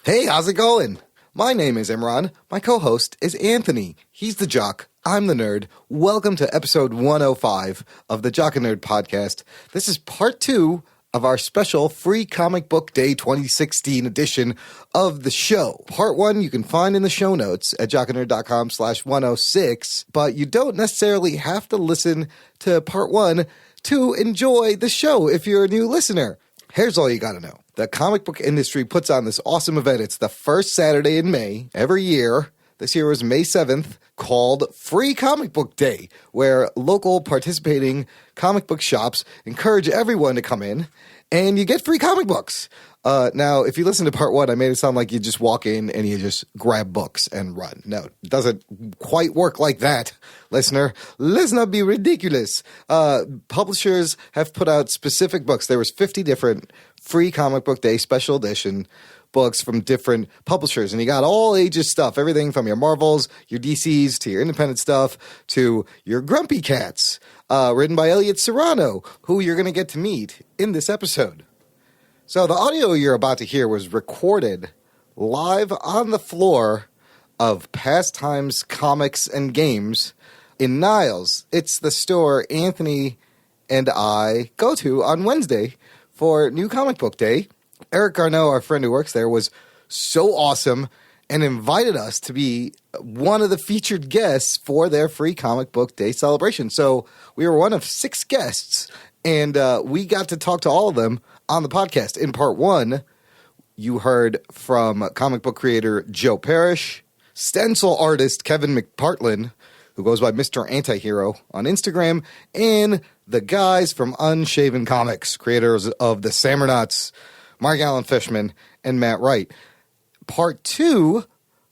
Hey, how's it going? My name is Imran. My co-host is Anthony. He's the jock. I'm the nerd. Welcome to episode 105 of the Jock and Nerd podcast. This is part 2 of our special Free Comic Book Day 2016 edition of the show. Part 1 you can find in the show notes at jockandnerd.com/106, but you don't necessarily have to listen to part 1 to enjoy the show if you're a new listener. Here's all you gotta know. The comic book industry puts on this awesome event. It's the first Saturday in May every year. This year was May 7th, called Free Comic Book Day, where local participating comic book shops encourage everyone to come in, and you get free comic books. Now, if you listen to part 1, I made it sound like you just walk in and you just grab books and run. No, it doesn't quite work like that, listener. Let's not be ridiculous. Publishers have put out specific books. There was 50 different Free Comic Book Day special edition books from different publishers, and you got all ages stuff, everything from your Marvels, your DCs, to your independent stuff, to your Grumpy Cats, written by Elliot Serrano, who you're going to get to meet in this episode. So the audio you're about to hear was recorded live on the floor of Pastimes Comics and Games in Niles. It's the store Anthony and I go to on Wednesday for New Comic Book Day. Eric Garneau, our friend who works there, was so awesome and invited us to be one of the featured guests for their Free Comic Book Day celebration. So we were one of 6 guests, and we got to talk to all of them on the podcast. In part 1, you heard from comic book creator Joe Parrish, stencil artist Kevin McPartlin, who goes by Mr. Antihero on Instagram, and the guys from Unshaven Comics, creators of the Sammernauts, Mark Allen Fishman, and Matt Wright. Part 2,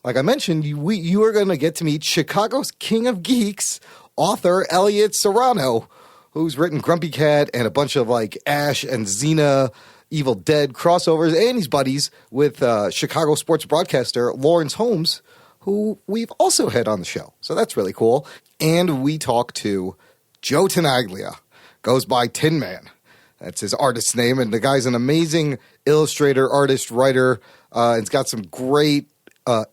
like I mentioned, you are going to get to meet Chicago's King of Geeks, author Elliot Serrano, who's written Grumpy Cat and a bunch of like Ash and Xena Evil Dead crossovers, and he's buddies with Chicago sports broadcaster Lawrence Holmes, who we've also had on the show. So that's really cool. And we talk to Joe Tenaglia, goes by Tin Man. That's his artist's name, and the guy's an amazing illustrator, artist, writer. It's got some great,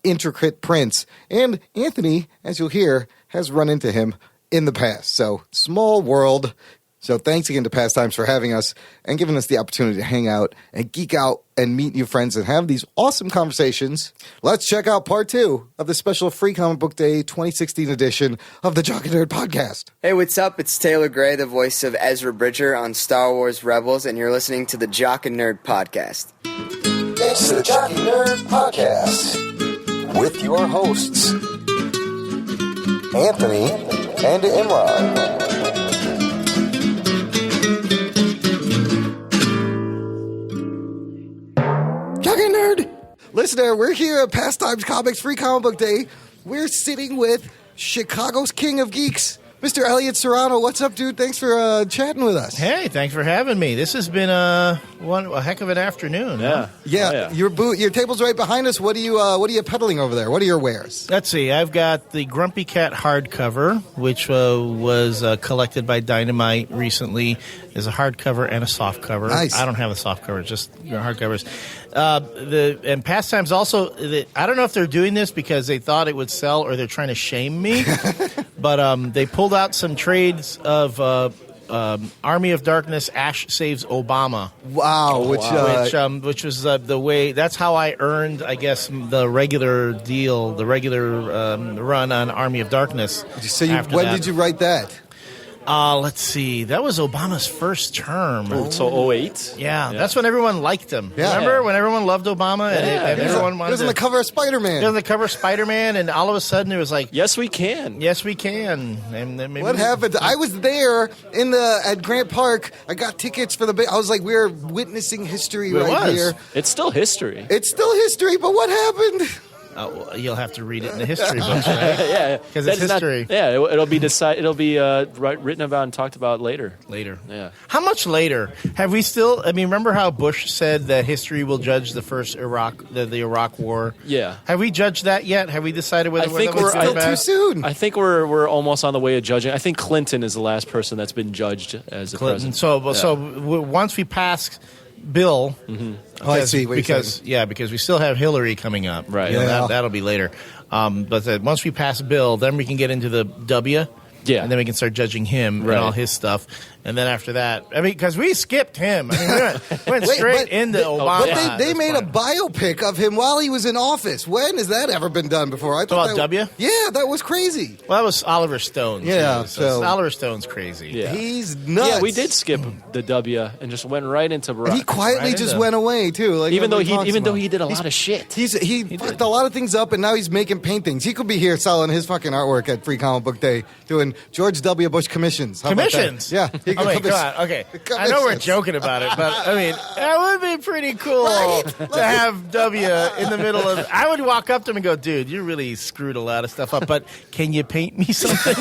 intricate prints. And Anthony, as you'll hear, has run into him in the past. So, small world. So, thanks again to Pastimes for having us and giving us the opportunity to hang out and geek out and meet new friends and have these awesome conversations. Let's check out part 2 of the special Free Comic Book Day 2016 edition of the Jock and Nerd podcast. Hey, what's up? It's Taylor Gray, the voice of Ezra Bridger on Star Wars Rebels, and you're listening to the Jock and Nerd podcast. It's the Jock and Nerd podcast with your hosts, Anthony and Imran. Nerd. Listener, we're here at Pastimes Comics Free Comic Book Day. We're sitting with Chicago's King of Geeks, Mr. Elliot Serrano. What's up, dude? Thanks for chatting with us. Hey, thanks for having me. This has been a heck of an afternoon. Yeah, huh? yeah. Your table's right behind us. What are you peddling over there? What are your wares? Let's see. I've got the Grumpy Cat hardcover, which was collected by Dynamite recently. There's a hardcover and a softcover. Nice. I don't have a softcover, just hardcovers. And Pastimes also, I don't know if they're doing this because they thought it would sell or they're trying to shame me, but they pulled out some trades of Army of Darkness, Ash Saves Obama. Wow. Which was the way, that's how I earned, I guess, the regular deal, the regular run on Army of Darkness. So when did you write that? Let's see. That was Obama's first term. Oh, so 08? Yeah, that's when everyone liked him. Yeah. Remember when everyone loved Obama and everyone wanted It was on the cover of Spider-Man. It was on the cover of Spider-Man, and all of a sudden it was like, Yes, we can. yes, we can. And then maybe What happened? I was there at Grant Park. I got tickets for I was like, we're witnessing history here. It's still history. It's still history, but what happened? Well, you'll have to read it in the history books, right? Yeah, because it's history. It'll be written about and talked about later. Later. Yeah. How much later? Have we still? I mean, remember how Bush said that history will judge the first the Iraq War? Yeah. Have we judged that yet? Have we decided whether I think we're Still too soon. I think we're almost on the way of judging. I think Clinton is the last person that's been judged as a president. So once we pass Bill. Oh, I see what you're saying. Because we still have Hillary coming up. Right. You know, Yeah. that'll be later. But once we pass Bill, then we can get into the W. Yeah. And then we can start judging him Right. and all his stuff. And then after that, I mean, because we skipped him. I mean, we went Wait, straight but into they- Obama. But at they this made a point. biopic of him while he was in office. When has that ever been done before? I About that, W? Yeah, that was crazy. Well, that was Oliver Stone. too. Yeah, So so- Oliver Stone's crazy. Yeah. He's nuts. Yeah, we did skip the W and just went right into Barack. And he quietly Right just into- went away too. Like even though nobody talks he about. did a lot of shit. He fucked a lot of things up, and now he's making paintings. He could be here selling his fucking artwork at Free Comic Book Day, doing George W. Bush commissions. How about that? Commissions? Yeah. He Oh, wait, could God. Okay. I know we're Commissions. joking about it, but I mean, that would be pretty cool to have W in the middle of. I would walk up to him and go, dude, you really screwed a lot of stuff up, but can you paint me something?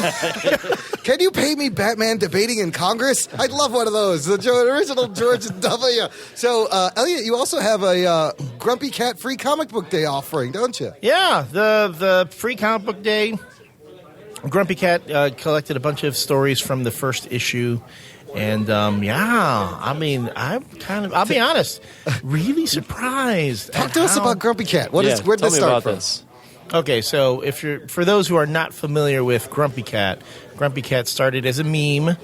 Can you paint me Batman debating in Congress? I'd love one of those. The original George W. So, Elliot, you also have a Grumpy Cat Free Comic Book Day offering, don't you? Yeah, the Free Comic Book Day. Grumpy Cat collected a bunch of stories from the first issue. And, I mean, I'll be honest, really surprised. Talk at to us how- about Grumpy Cat. Where did tell this me start about from? this. Okay, so for those who are not familiar with Grumpy Cat started as a meme,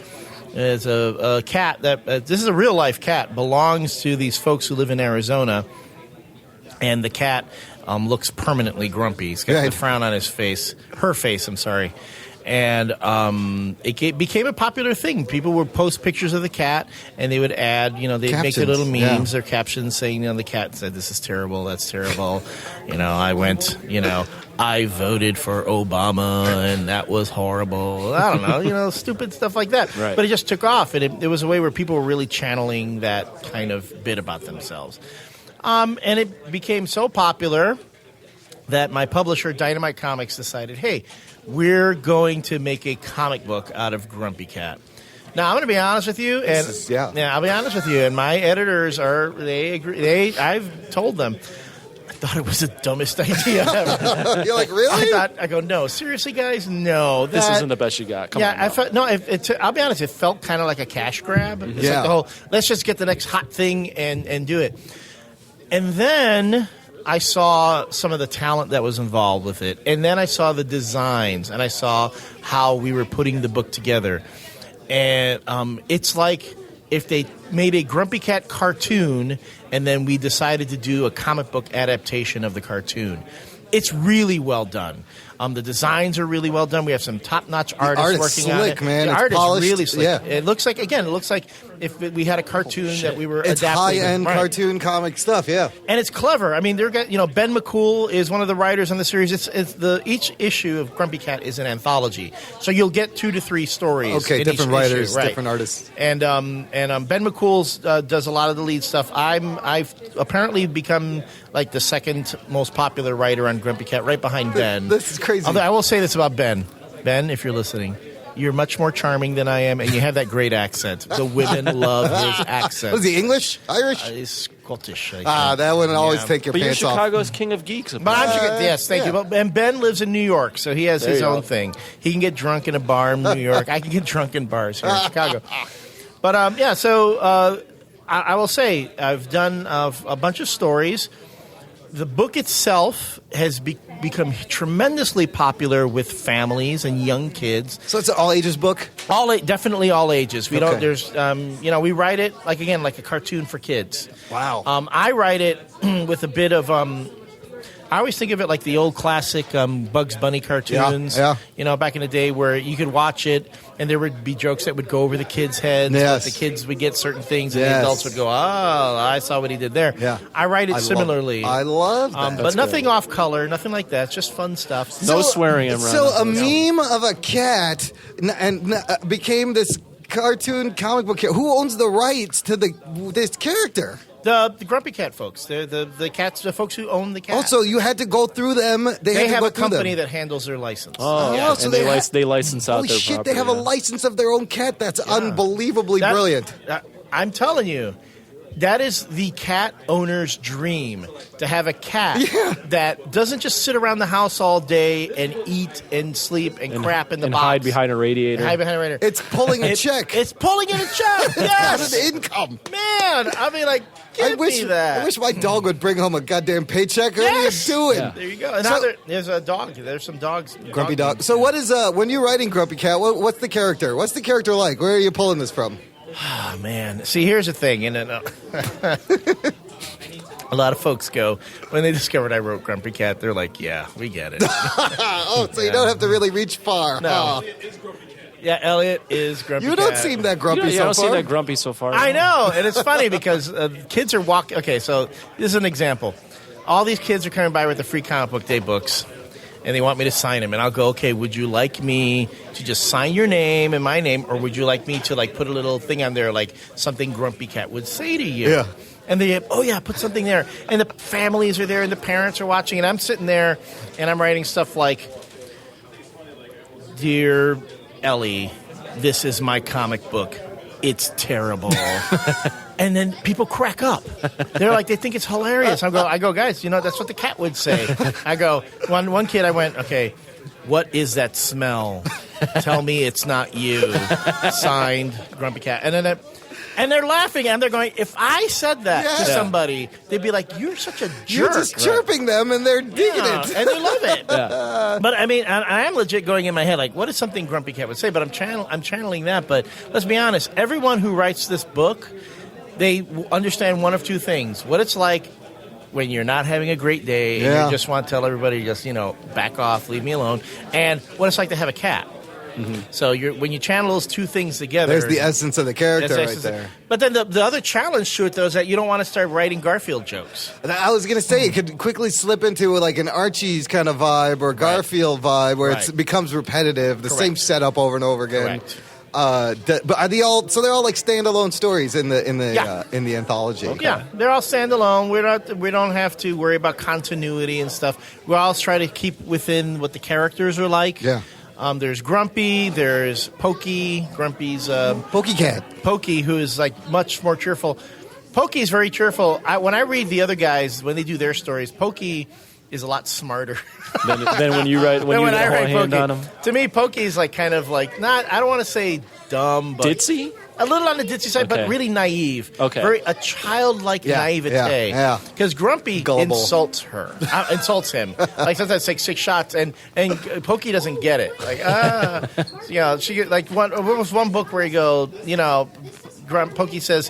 as a cat that this is a real life cat, belongs to these folks who live in Arizona, and the cat looks permanently grumpy. He's got Right. the frown on his face, her face. I'm sorry. And became a popular thing. People would post pictures of the cat, and they would add, they'd make their Captions, little memes yeah. or captions saying, the cat said, "This is terrible, that's terrible." I went, I voted for Obama, and that was horrible. I don't know, stupid stuff like that. Right. But it just took off, and it was a way where people were really channeling that kind of bit about themselves. And it became so popular that my publisher, Dynamite Comics, decided, hey, we're going to make a comic book out of Grumpy Cat. Now, I'm going to be honest with you, and I'll be honest with you, and my editors they agree. I've told them, I thought it was the dumbest idea ever. You're like, really? I go, no, seriously, guys, no. This isn't the best you got. Come on. I felt I'll be honest, it felt kind of like a cash grab. It's Yeah. like the whole, let's just get the next hot thing and do it. And then I saw some of the talent that was involved with it. And then I saw the designs, and I saw how we were putting the book together. And it's like if they made a Grumpy Cat cartoon, and then we decided to do a comic book adaptation of the cartoon. It's really well done. The designs are really well done. We have some top-notch artists art is working on slick, it. man. The It's art polished. is really slick. Yeah. It looks like if we had a cartoon that we were It's adapting. high-end Right. cartoon comic stuff, yeah. And it's clever. I mean, Ben McCool is one of the writers on the series. Each issue of Grumpy Cat is an anthology, so you'll get 2 to 3 stories. Okay, in different each writers, issue, right. different artists. And Ben McCool does a lot of the lead stuff. I've apparently become like the second most popular writer on Grumpy Cat, right behind Ben. This is crazy. Although I will say this about Ben. Ben, if you're listening, you're much more charming than I am, and you have that great accent. The women love his accent. Was he English? Irish? He's Scottish. I think. That wouldn't always Yeah. take your But you're pants off. Chicago's king of geeks. But I'm sure, yes, thank you. yeah. But, and Ben lives in New York, so he has his you own go. thing. He can get drunk in a bar in New York. I can get drunk in bars here in Chicago. But I will say I've done a bunch of stories. The book itself has become tremendously popular with families and young kids. So it's an all-ages book? Definitely all ages. We don't. Okay. There's, we write it like a cartoon for kids. Wow. I write it with a bit of. I always think of it like the old classic Bugs Bunny cartoons. Yeah. Back in the day where you could watch it and there would be jokes that would go over the kids' heads. Yes. But the kids would get certain things and Yes. the adults would go, "Oh, I saw what he did there." Yeah. I write it I similarly. I love that. but nothing off color, nothing like that. Just fun stuff. No swearing around. So a meme of a cat became this cartoon comic book. Who owns the rights to this character? The Grumpy Cat folks. They're the cats. The folks who own the cat. Also, you had to go through them. They had to have go a through company them. that handles their license. Oh, Oh, so and they they license out Holy their shit! property. They have a yeah. license of their own cat. That's unbelievably brilliant. I'm telling you, That is the cat owner's dream, to have a cat that doesn't just sit around the house all day and eat and sleep and crap in the and box. hide behind a radiator. It's pulling a check. It's pulling in a check. Yes. It's not an income. Man, I mean, like, give me that. I wish my dog would bring home a goddamn paycheck. What are you doing? Yeah. There you go. And So- now there's a dog. There's some dogs. Grumpy dog. So what is when you're writing Grumpy Cat? What's the character? What's the character like? Where are you pulling this from? Oh, man. See, here's the thing. And a lot of folks go, when they discovered I wrote Grumpy Cat, they're like, yeah, we get it. So you don't have to really reach far. No. Oh. Yeah, Elliot is Grumpy You Cat. don't seem that grumpy You so don't far. seem that grumpy so far. I know, and it's funny because kids are walking. Okay, so this is an example. All these kids are coming by with the free comic book day books, and they want me to sign them. And I'll go, okay, would you like me to just sign your name and my name, or would you like me to like put a little thing on there, like something Grumpy Cat would say to you? Yeah. And they, oh yeah, put something there. And the families are there, and the parents are watching, and I'm sitting there, and I'm writing stuff like, "Dear Ellie, this is my comic book. It's terrible." And then people crack up. They're like, they think it's hilarious. I go, guys, you know, that's what the cat would say. I go, one kid, I went, okay, what is that smell? Tell me it's not you. Signed, Grumpy Cat. And they're laughing, and they're going, if I said that to somebody, they'd be like, you're such a jerk. You're just chirping them, and they're digging it. And they love it. But I mean, I am legit going in my head like, what is something Grumpy Cat would say? But I'm channeling that. But let's be honest, everyone who writes this book, they understand one of two things: what it's like when you're not having a great day and you just want to tell everybody, just back off, leave me alone, and what it's like to have a cat. Mm-hmm. So when you channel those two things together, There's the essence of the character that's right there. But then the other challenge to it, though, is that you don't want to start writing Garfield jokes. I was going to say, it could quickly slip into like an Archie's kind of vibe or Garfield vibe where it becomes repetitive, the same setup over and over again. Correct. But are they all? So they're all like standalone stories in the anthology. Yeah, they're all standalone. We don't have to worry about continuity and stuff. We all try to keep within what the characters are like. Yeah. There's Grumpy. There's Pokey. Grumpy's Pokey Cat. Pokey, who is like much more cheerful. Pokey is very cheerful. When I read the other guys when they do their stories, Pokey is a lot smarter than when you write when you I get a whole write hand Pokey. on them. To me, Pokey is like kind of like not. I don't want to say dumb, but Ditzy? a little on the ditzy side, but Okay. really naive. Okay. Very a childlike naivete. Yeah. Because Grumpy Gullible. insults her, insults him. Like sometimes like 6 shots, and Pokey doesn't get it. Like she like there was one book where he go, Pokey says,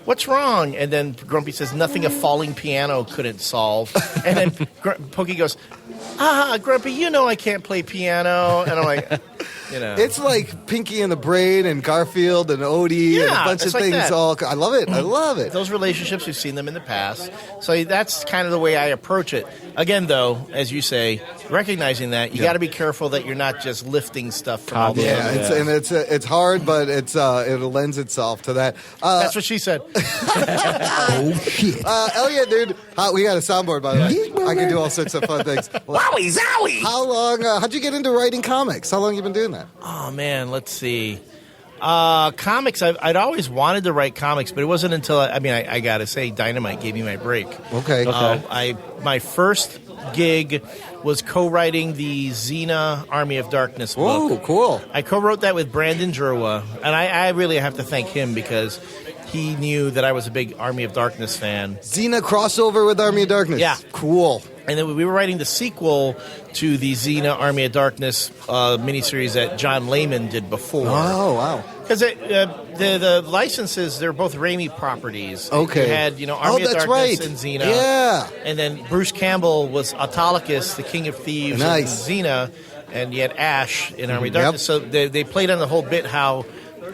"What's wrong?" And then Grumpy says, "Nothing a falling piano couldn't solve." And then Pokey goes, Grumpy, I can't play piano. And I'm like, It's like Pinky and the Brain and Garfield and Odie and a bunch of it's like things. that. I love it. I love it. Those relationships, we've seen them in the past. So that's kind of the way I approach it. Again, though, as you say, recognizing that, you got to be careful that you're not just lifting stuff from all the other. It's hard, but it lends itself to that. That's what she said. Oh shit, Elliot, dude, we got a soundboard by the way. I can do all sorts of fun things. Wowie zowie! How long? How'd you get into writing comics? How long you been doing that? Oh, man, let's see. Comics, I'd always wanted to write comics, but it wasn't until, I got to say, Dynamite gave me my break. Okay. My first gig was co-writing the Xena Army of Darkness book. Whoa, cool. I co-wrote that with Brandon Jerwa, and I really have to thank him because he knew that I was a big Army of Darkness fan. Xena crossover with Army of Darkness. Yeah. Cool. And then we were writing the sequel to the Xena Army of Darkness miniseries that John Layman did before. Oh, wow. Because the licenses, they're both Raimi properties. Okay. You had, Army of that's Darkness right. and Xena. Yeah. And then Bruce Campbell was Autolycus, the King of Thieves, Nice. and Xena. And you had Ash in Army of Darkness. So they played on the whole bit how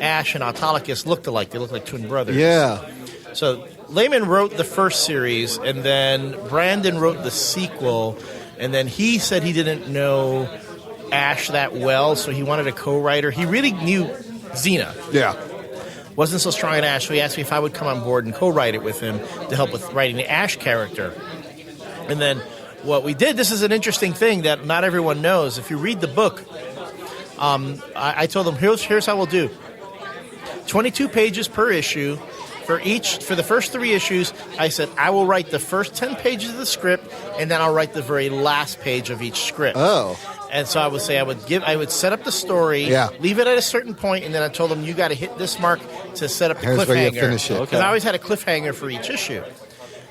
Ash and Autolycus looked alike. They looked like twin brothers. Yeah. So Layman wrote the first series, and then Brandon wrote the sequel, and then he said he didn't know Ash that well, so he wanted a co-writer. He really knew Xena. Yeah. Wasn't so strong in Ash, so he asked me if I would come on board and co-write it with him to help with writing the Ash character. And then what we did, this is an interesting thing that not everyone knows. If you read the book, I told them, here's how we'll do. 22 pages per issue, For the first 3 issues, I said I will write the first 10 pages of the script, and then I'll write the very last page of each script. Oh. And so I would say I would set up the story, Yeah. leave it at a certain point, and then I told them you got to hit this mark to set up the Here's cliffhanger. where you finish it. Because I always had a cliffhanger for each issue.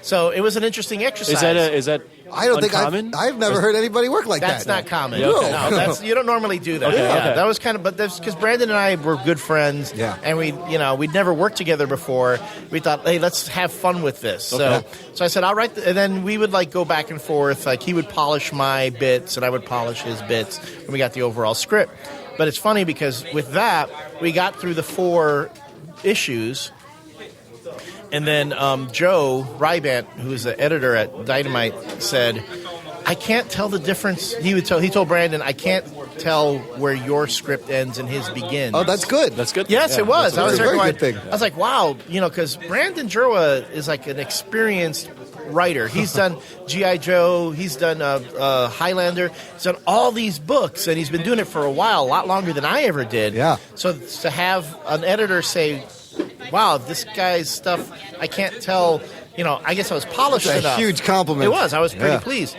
So it was an interesting exercise. Is that I don't uncommon? think I've never heard anybody work like That's that. not common. Yeah, okay. No, you don't normally do that. Okay, Yeah, okay. that was kind of, but that's because Brandon and I were good friends. Yeah. And we'd never worked together before. We thought, hey, let's have fun with this. Okay. So I said, I'll write, and then we would like go back and forth. Like he would polish my bits, and I would polish his bits, and we got the overall script. But it's funny because with that, we got through the 4 issues. And then Joe Rybant, who's the editor at Dynamite, said, I can't tell the difference. He told Brandon, I can't tell where your script ends and his begins. Oh, that's good. That's good. Yes, it was. I was a very going, good thing. I was like, wow, because Brandon Jerwa is like an experienced writer. He's done G.I. Joe. He's done Highlander. He's done all these books, and he's been doing it for a while, a lot longer than I ever did. Yeah. So to have an editor say, wow, this guy's stuff, I can't tell, I guess I was polished That's a enough. huge compliment. It was. I was pretty Yeah. pleased.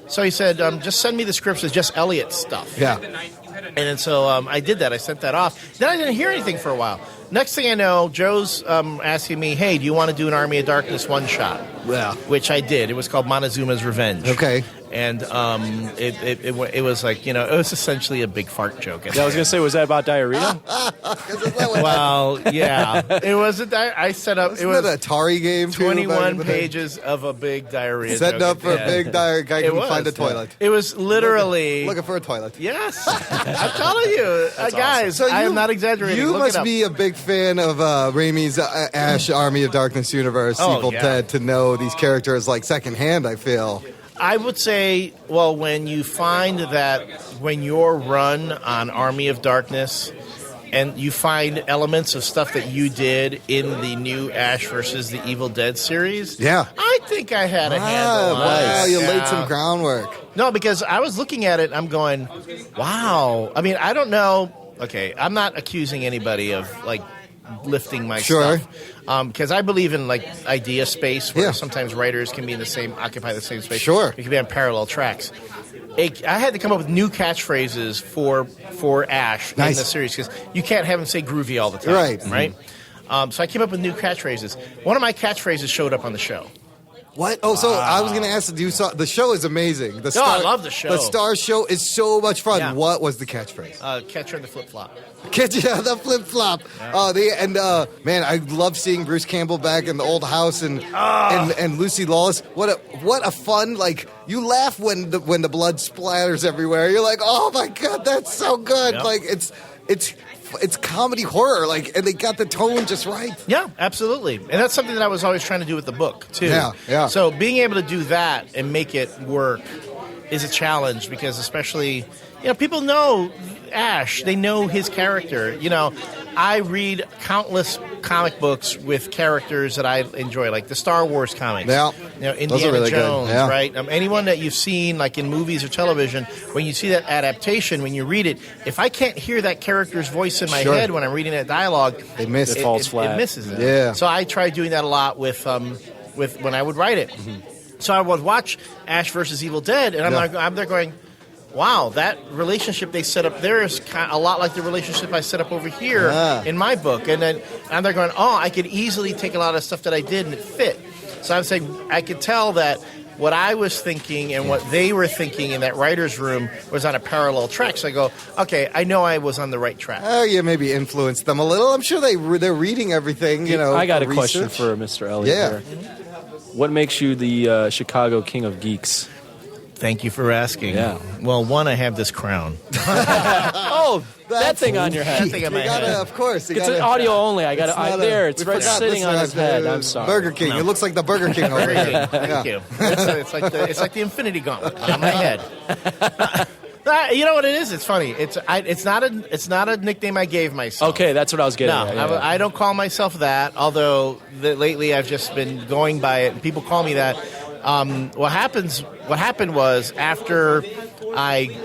So he said, just send me the scripts as just Elliot stuff. Yeah. And then so I did that. I sent that off. Then I didn't hear anything for a while. Next thing I know, Joe's asking me, hey, do you want to do an Army of Darkness one-shot? Yeah. Which I did. It was called Montezuma's Revenge. Okay. And it was like, it was essentially a big fart joke. Yeah, I was going to say, was that about diarrhea? Well, yeah. It wasn't. I set up. Isn't it was that an Atari game too? 21 back in the day? pages of a big diarrhea Setting joke up for at a the end. big diary guy It can was. find a toilet. It was literally. Looking for a toilet. Yes, I'm telling you, guys. I am not exaggerating. You Look it must up. be a big fan of Raimi's Ash Army of Darkness universe, Oh, Evil yeah. Dead, to know these characters like secondhand, I feel. I would say, well, when you find that when you're run on Army of Darkness and you find elements of stuff that you did in the new Ash versus the Evil Dead series, Yeah. I think I had a handle on Wow, it. you laid Yeah. some groundwork. No, because I was looking at it, I'm going, wow. I mean, I don't know. Okay, I'm not accusing anybody of, like, lifting my Sure. stuff. Because I believe in, like, idea space where Yeah. sometimes writers can be in occupy the same space. Sure. We can be on parallel tracks. I had to come up with new catchphrases for Ash Nice. in the series because you can't have him say groovy all the time. Right. Right? So I came up with new catchphrases. One of my catchphrases showed up on the show. What? Oh, so I was going to ask, the show is amazing. I love the show. The Star Show is so much fun. Yeah. What was the catchphrase? Catcher in the flip-flop. The flip flop. Man, I love seeing Bruce Campbell back in the old house and Lucy Lawless. What a fun, like, you laugh when the blood splatters everywhere. You're like, oh my god, that's so good. Yep. Like it's comedy horror, like, and they got the tone just right. Yeah, absolutely. And that's something that I was always trying to do with the book, too. Yeah. So being able to do that and make it work is a challenge because especially, people know Ash. They know his character. I read countless comic books with characters that I enjoy, like the Star Wars comics. Yeah. Indiana Those are really good. Jones, Yeah. right? Anyone that you've seen, like in movies or television, when you see that adaptation, when you read it, if I can't hear that character's voice in my Sure. head when I'm reading that dialogue, They miss It falls flat. It misses it. Yeah. So I tried doing that a lot with when I would write it. So I would watch Ash versus Evil Dead, and I'm there going, wow, that relationship they set up there is a lot like the relationship I set up over here in my book. And then I'm there going, oh, I could easily take a lot of stuff that I did and it fit. So I'm saying I could tell that what I was thinking and what they were thinking in that writer's room was on a parallel track. So I go, okay, I know I was on the right track. Oh, yeah, maybe influenced them a little. I'm sure they're reading everything, I got a research. question for Mr. Elliott Yeah. here. What makes you the Chicago King of Geeks? Thank you for asking. Yeah. Well, one, I have this crown. Oh, that thing on your head. That thing on my You gotta, head. of course. It's an audio only. I got it. not There. a- It's we right forgot, sitting on his head. listeners, I'm sorry. Burger King. No. It looks like the Burger King over Thank here. you. Thank you. It's like the Infinity Gauntlet on my head. You know what it is? It's funny. It's not a nickname I gave myself. Okay, that's what I was getting No, at. Yeah, yeah. I don't call myself that. Although lately I've just been going by it, and people call me that. What happened was after I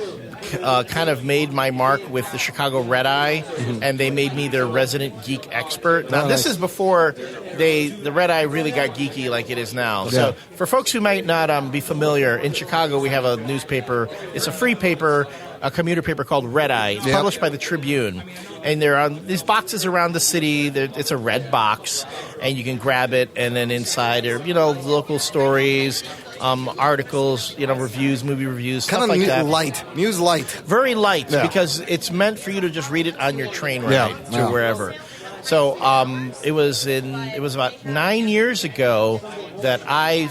kind of made my mark with the Chicago Red Eye, and they made me their resident geek expert. Now, this is before the Red Eye really got geeky like it is now. So for folks who might not be familiar, in Chicago we have a newspaper. It's a free paper, a commuter paper called Red Eye. It's published by the Tribune. And they're on these boxes around the city. It's a red box, and you can grab it, and then inside are, local stories, articles, reviews, movie reviews, stuff like that. News light. Very light, because it's meant for you to just read it on your train ride to wherever. So it was about 9 years ago that I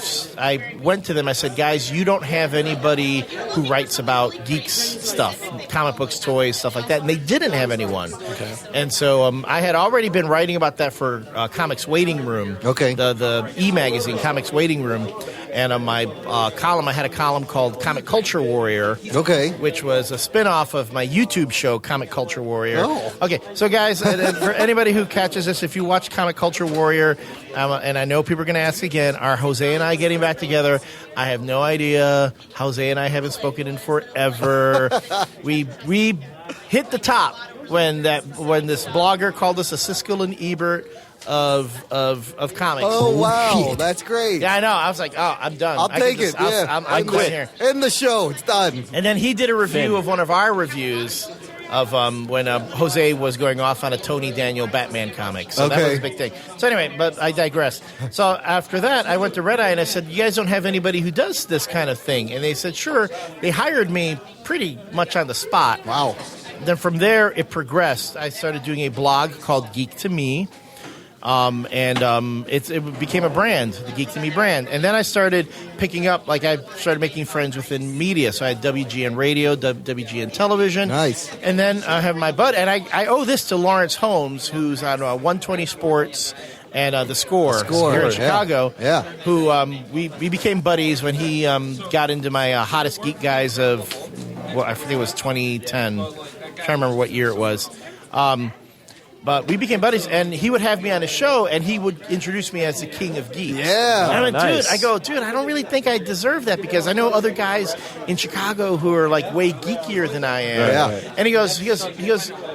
went to them. I said, guys, you don't have anybody who writes about geeks stuff, comic books, toys, stuff like that. And they didn't have anyone. Okay. And so I had already been writing about that for Comics Waiting Room. Okay. The e-magazine, Comics Waiting Room. And on my column, I had a column called Comic Culture Warrior. Okay. Which was a spin-off of my YouTube show, Comic Culture Warrior. Oh. Okay, so guys, for anybody who catches this, if you watch Comic Culture Warrior, and I know people are going to ask again, are Jose and I getting back together? I have no idea. Jose and I haven't spoken in forever. we hit the top when this blogger called us a Siskel and Ebert of comics. Oh, wow. That's great. Yeah, I know. I was like, oh, I'm done. I'll take it. I quit here. End the show. It's done. And then he did a review of one of our reviews of when Jose was going off on a Tony Daniel Batman comic. So that was a big thing. So anyway, but I digress. So after that, I went to Red Eye and I said, you guys don't have anybody who does this kind of thing? And they said, sure. They hired me pretty much on the spot. Wow. Then from there, it progressed. I started doing a blog called Geek to Me. It became a brand, the Geek to Me brand. And then I started picking up, I started making friends within media. So I had WGN Radio, WGN Television. Nice. And then I have my bud, and I owe this to Lawrence Holmes, who's on 120 Sports and The Score here in Chicago. Yeah. Who we became buddies when he got into my hottest geek guys of, I think it was 2010. I'm trying to remember what year it was. But we became buddies, and he would have me on his show, and he would introduce me as the king of geeks. Yeah. And I went, nice. dude, I don't really think I deserve that, because I know other guys in Chicago who are way geekier than I am. Yeah. And he goes,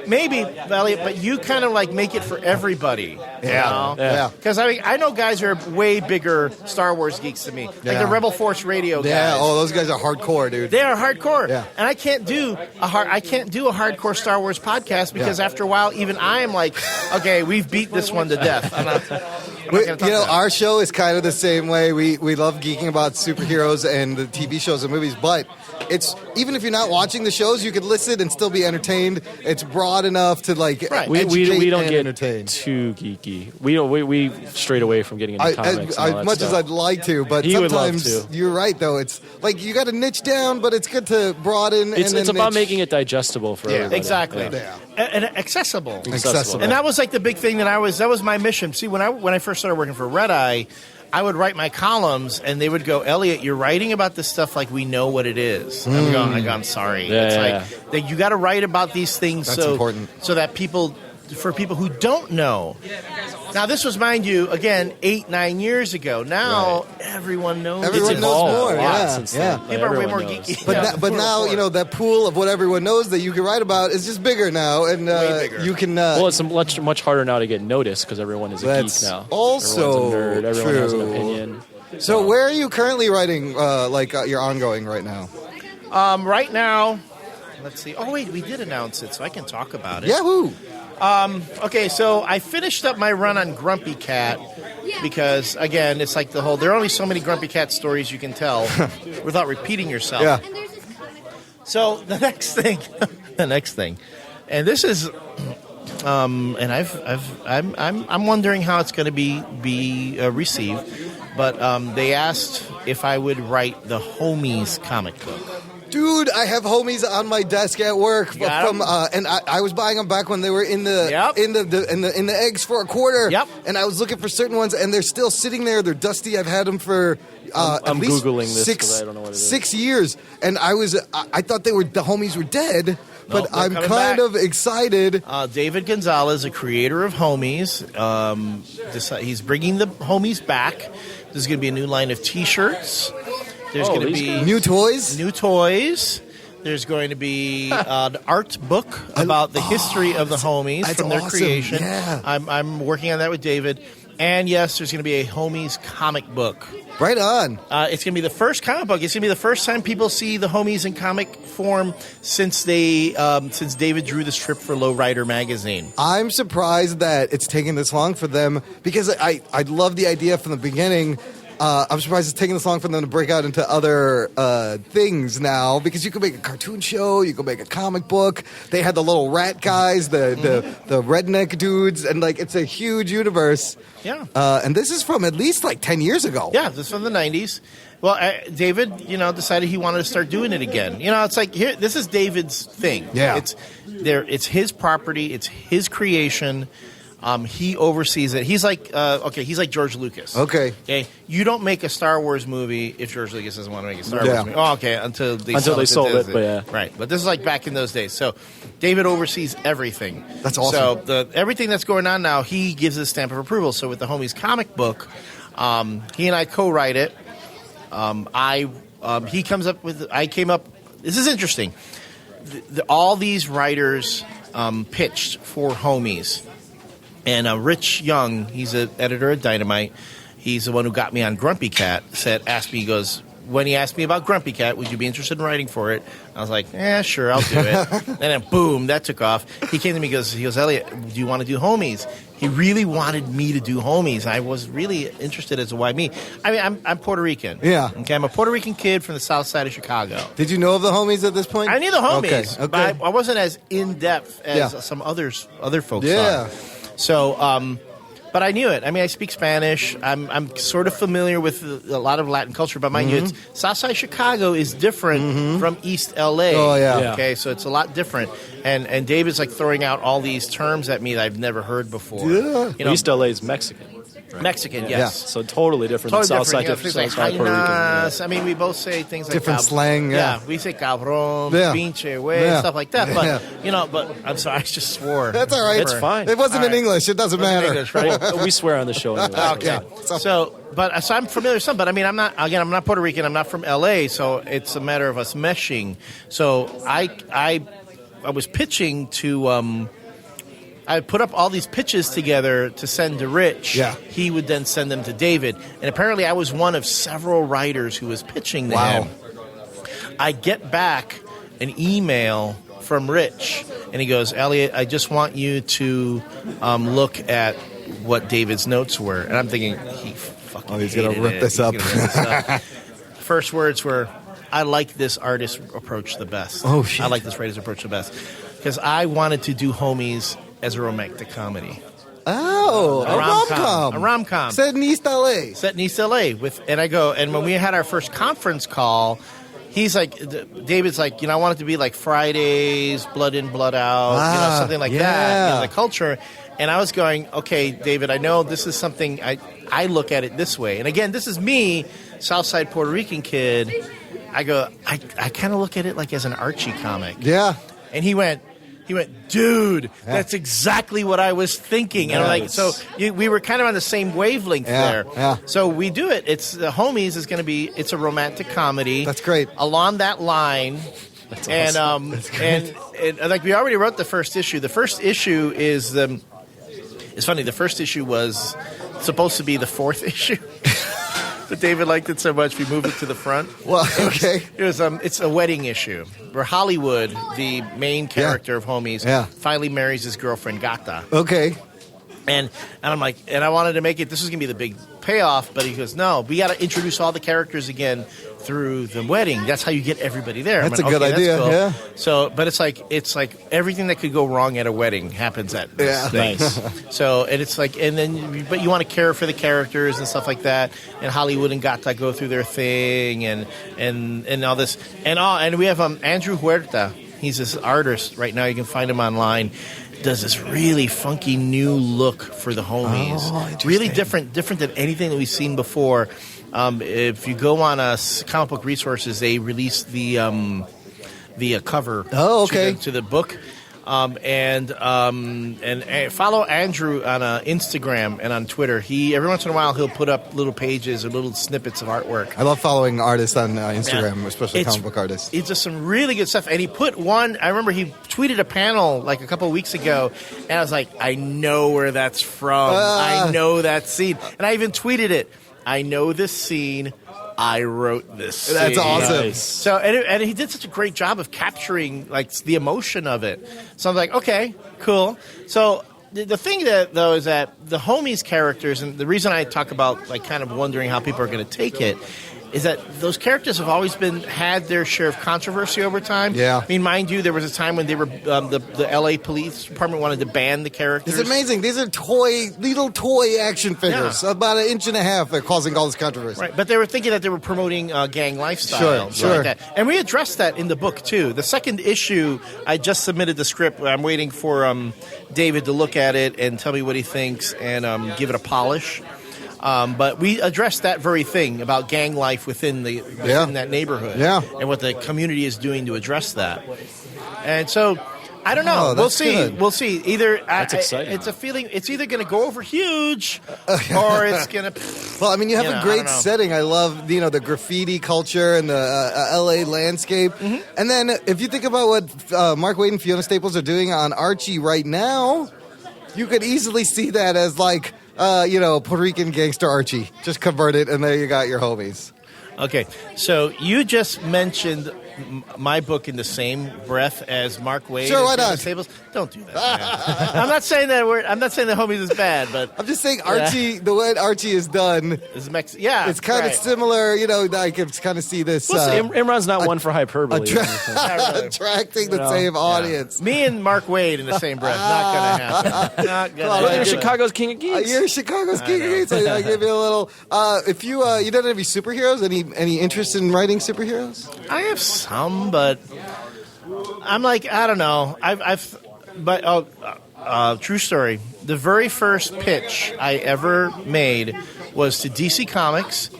maybe, Elliot, but you kind of make it for everybody. Yeah. Yeah. Because I know guys who are way bigger Star Wars geeks than me, the Rebel Force Radio guys. Yeah. Oh, those guys are hardcore, dude. They are hardcore. Yeah. And I can't do a hardcore Star Wars podcast, because after a while, even I am okay, we've beat this one to death. I'm not gonna talk about it. Our show is kind of the same way. We love geeking about superheroes and the TV shows and movies, but it's, even if you're not watching the shows, you could listen and still be entertained. It's broad enough to Right. We don't get entertain. too geeky. We strayed away from getting into comics. As much as I'd like to, but He would love sometimes to. you're right though. It's you got to niche down, but it's good to broaden. It's and then about niche. making it digestible for everybody. Exactly. Yeah. And accessible. Accessible. And that was the big thing that was my mission. See, when I first started working for Red Eye, I would write my columns, and they would go, Elliot, you're writing about this stuff like we know what it is. I'm sorry. Yeah, it's you got to write about these things That's important. so that for people who don't know. Now, this was, mind you, again, 8-9 years ago. Now, everyone knows. Everyone it. knows more. a lot Yeah. since then. People are way more Everyone knows. geeky. But now that pool of what everyone knows that you can write about is just bigger now, and Way bigger. you can. Well, it's much harder now to get noticed because everyone is a That's geek now. also Everyone's a nerd. Everyone has an true. opinion. So where are you currently writing? You're ongoing right now. Right now, let's see. Oh, wait, we did announce it, so I can talk about it. Yahoo! Okay, so I finished up my run on Grumpy Cat because, again, it's there are only so many Grumpy Cat stories you can tell without repeating yourself. Yeah. So the next thing, and this is, and I'm wondering how it's going to be received, but they asked if I would write the Homies comic book. Dude, I have homies on my desk at work got 'em? and I was buying them back when they were in the in the eggs for $0.25. Yep. And I was looking for certain ones, and they're still sitting there. They're dusty. I've had them for I'm at least Googling this because I don't know what it is. 6 years, and I thought the homies were dead. But they're I'm coming kind back. of excited. David Gonzalez, a creator of Homies, he's bringing the Homies back. There's going to be a new line of T-shirts. There's going to these be guys. New toys. new toys. There's going to be an art book about the history of the Homies that's from their awesome. creation. Yeah. I'm working on that with David. And yes, there's going to be a Homies comic book. Right on. It's going to be the first comic book. It's going to be the first time people see the Homies in comic form since David drew the strip for Lowrider magazine. I'm surprised that it's taking this long for them because I love the idea from the beginning. I'm surprised it's taking this long for them to break out into other things now because you can make a cartoon show, you can make a comic book. They had the little rat guys, the redneck dudes, and like it's a huge universe. Yeah. And this is from at least like 10 years ago. Yeah, this is from the 90s. Well, David, decided he wanted to start doing it again. It's like this is David's thing. Yeah. It's his property, it's his creation. He oversees it. He's like he's like George Lucas. Okay. You don't make a Star Wars movie if George Lucas doesn't want to make a Star Wars movie. Oh, okay, until they sold it. But yeah. Right. But this is like back in those days. So David oversees everything. That's awesome. So everything that's going on now, he gives his stamp of approval. So with the Homies comic book, he and I co-write it. He comes up with. I came up. This is interesting. All these writers pitched for Homies. And Rich Young, he's an editor at Dynamite. He's the one who got me on Grumpy Cat. He goes, when he asked me about Grumpy Cat, would you be interested in writing for it? I was like, sure, I'll do it. And then boom, that took off. He came to me, he goes, Elliot, do you want to do Homies? He really wanted me to do Homies. I was really interested as to why me. I mean, I'm Puerto Rican. Yeah. Okay, I'm a Puerto Rican kid from the south side of Chicago. Did you know of the Homies at this point? I knew the Homies, Okay. but I wasn't as in-depth as some other folks are. So, but I knew it. I mean, I speak Spanish. I'm sort of familiar with a lot of Latin culture, but mind you, Southside Chicago is different from East LA. Oh, yeah. Okay, so it's a lot different. And David's like throwing out all these terms at me that I've never heard before. Yeah. East LA is Mexican. Right? Mexican, yes. Yeah. So totally different than Southside Puerto Rican. I mean, we both say things like different slang. Yeah. We say cabron, pinche, way, stuff like that. But but I'm sorry, I just swore. That's all right. It's fine. It wasn't All in right. English. It doesn't matter. English, right? Well, we swear on the show anyway. Okay. So I'm familiar with some, but I mean, I'm not Puerto Rican. I'm not from LA, so it's a matter of us meshing. So I was pitching to. I put up all these pitches together to send to Rich. Yeah. He would then send them to David. And apparently I was one of several writers who was pitching to him. I get back an email from Rich, and he goes, Elliot, I just want you to look at what David's notes were. And I'm thinking, he's going to rip this up. First words were, I like this artist approach the best. Oh, shit. I like this writer's approach the best. Because I wanted to do Homies as a romantic comedy. Oh, a rom-com. A rom-com. Set in East LA. Set in East LA. And when we had our first conference call, he's like, David's like, I want it to be like Fridays, blood in, blood out, something like that, the culture. And I was going, okay, David, I know this is something, I look at it this way. And again, this is me, Southside Puerto Rican kid. I go, I kind of look at it like as an Archie comic. Yeah. And he went, dude, that's exactly what I was thinking. And I'm like, so we were kind of on the same wavelength there. Yeah. So we do it. It's the Homies is going to be. It's a romantic comedy. That's great. Along that line. That's and awesome. and like we already wrote the first issue. The first issue is it's funny. The first issue was supposed to be the fourth issue. But David liked it so much, we moved it to the front. Well, okay. It's a wedding issue where Hollywood, the main character of Homies, finally marries his girlfriend Gata. Okay. And I'm like, and I wanted to make it. This was gonna be the big payoff, but he goes, no, we got to introduce all the characters again through the wedding. That's how you get everybody there. That's a good idea. Cool. Yeah. So, but it's like everything that could go wrong at a wedding happens at this thing. Nice. So, and it's like, but you want to care for the characters and stuff like that. And Hollywood and Gata go through their thing and all this and we have Andrew Huerta. He's this artist right now. You can find him online. Does this really funky new look for the Homies. Oh, really different than anything that we've seen before. If you go on Comic Book Resources, they released the cover to the book. And follow Andrew on Instagram and on Twitter. Every once in a while he'll put up little pages or little snippets of artwork. I love following artists on Instagram, Yeah. especially comic book artists. It's just some really good stuff. And he put one, I remember he tweeted a panel like a couple of weeks ago, and I was like, I know where that's from. I know that scene. And I even tweeted it. I know this scene. I wrote this scene. That's awesome. Nice. So, and he did such a great job of capturing like the emotion of it. So I'm like, okay, cool. So the thing though is that the homies characters, and the reason I talk about like kind of wondering how people are going to take it, is that those characters have always had their share of controversy over time. Yeah. I mean, mind you, there was a time when they were the L.A. Police Department wanted to ban the characters. It's amazing. These are little toy action figures, about 1.5 inches. They're causing all this controversy. Right, but they were thinking that they were promoting gang lifestyle. Sure. Like that. And we addressed that in the book, too. The second issue, I just submitted the script. I'm waiting for David to look at it and tell me what he thinks and give it a polish. But we addressed that very thing about gang life within that neighborhood, and what the community is doing to address that. And so, I don't know. We'll see. Good. We'll see. Either That's exciting. it's a feeling. It's either going to go over huge, or it's going to. Well, I mean, you have You a know, I great don't know. setting. I love, the graffiti culture and the L.A. landscape. Mm-hmm. And then if you think about what Mark Waid and Fiona Staples are doing on Archie right now, you could easily see that as like, Puerto Rican gangster Archie. Just convert it, and there you got your homies. Okay, so you just mentioned my book in the same breath as Mark Waid. Sure, and why Fiona not? Staples. Don't do that. Man. I'm not saying that homies is bad, but I'm just saying Archie, the way Archie is done, it's yeah, it's kind of right. similar. I can kind of see this Imran's not one for hyperbole. attracting the same audience. Me and Mark Waid in the same breath. Not gonna happen. Not gonna Well, You're happen. Chicago's King of Geeks. You're Chicago's King of Geeks. I give you a little. If you don't have any superheroes, any interest in writing superheroes? I have some, but I'm like, I don't know. True story. The very first pitch I ever made was to DC Comics,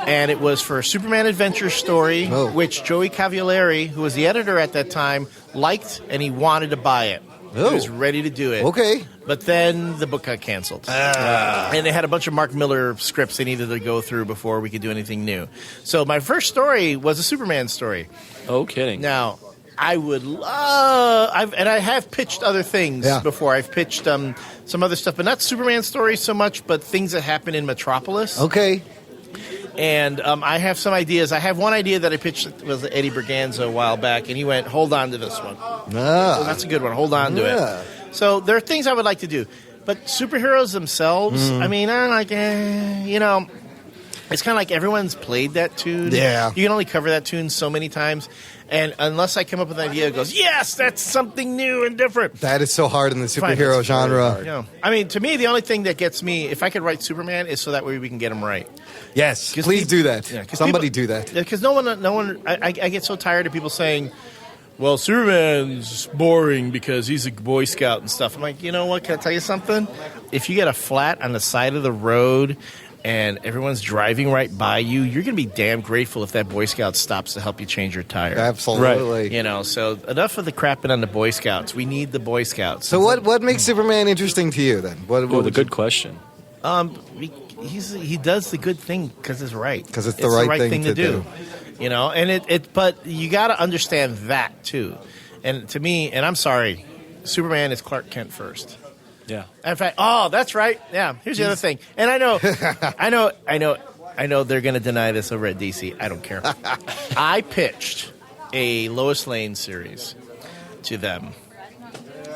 and it was for a Superman Adventure story, which Joey Cavallari, who was the editor at that time, liked, and he wanted to buy it. He was ready to do it. Okay. But then the book got canceled. And they had a bunch of Mark Miller scripts they needed to go through before we could do anything new. So my first story was a Superman story. Oh, kidding. Now, I would love... and I have pitched other things before. I've pitched some other stuff, but not Superman stories so much, but things that happen in Metropolis. Okay. And I have some ideas. I have one idea that I pitched was Eddie Berganza a while back, and he went, hold on to this one. So that's a good one. Hold on to it. So there are things I would like to do. But superheroes themselves, I mean, I'm like, it's kind of like everyone's played that tune. Yeah. You can only cover that tune so many times. And unless I come up with an idea that goes, yes, that's something new and different. That is so hard in the superhero It's genre. You know, I mean, to me, the only thing that gets me, if I could write Superman, is so that way we can get him right. Yes, 'Cause please people- do that. Yeah, 'cause Somebody people- do that. Because no one. I get so tired of people saying, "Well, Superman's boring because he's a Boy Scout and stuff." I'm like, you know what? Can I tell you something? If you get a flat on the side of the road and everyone's driving right by you, you're going to be damn grateful if that Boy Scout stops to help you change your tire. Absolutely. You know, so enough of the crapping on the Boy Scouts. We need the Boy Scouts. So what makes Superman interesting to you then? What Oh, the would good question. He does the good thing because it's right. 'Cause it's the right thing to do. You know, and but you got to understand that too. And to me, and I'm sorry, Superman is Clark Kent first. Yeah. In fact, that's right. Yeah. Here's the other thing, and I know they're going to deny this over at DC. I don't care. I pitched a Lois Lane series to them,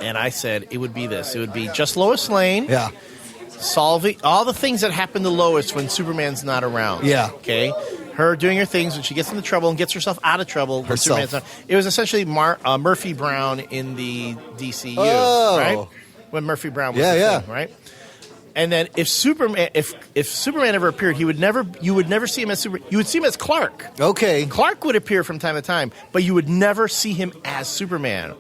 and I said it would be this. It would be just Lois Lane. Yeah. Solving all the things that happen to Lois when Superman's not around. Yeah. Okay? Her doing her things when she gets into trouble and gets herself out of trouble when Herself. Superman's not. It was essentially Murphy Brown in the DCU, Oh. right? When Murphy Brown was Yeah. thing, right? And then if Superman ever appeared, you would never see him as Superman. You would see him as Clark. Okay. Clark would appear from time to time, but you would never see him as Superman.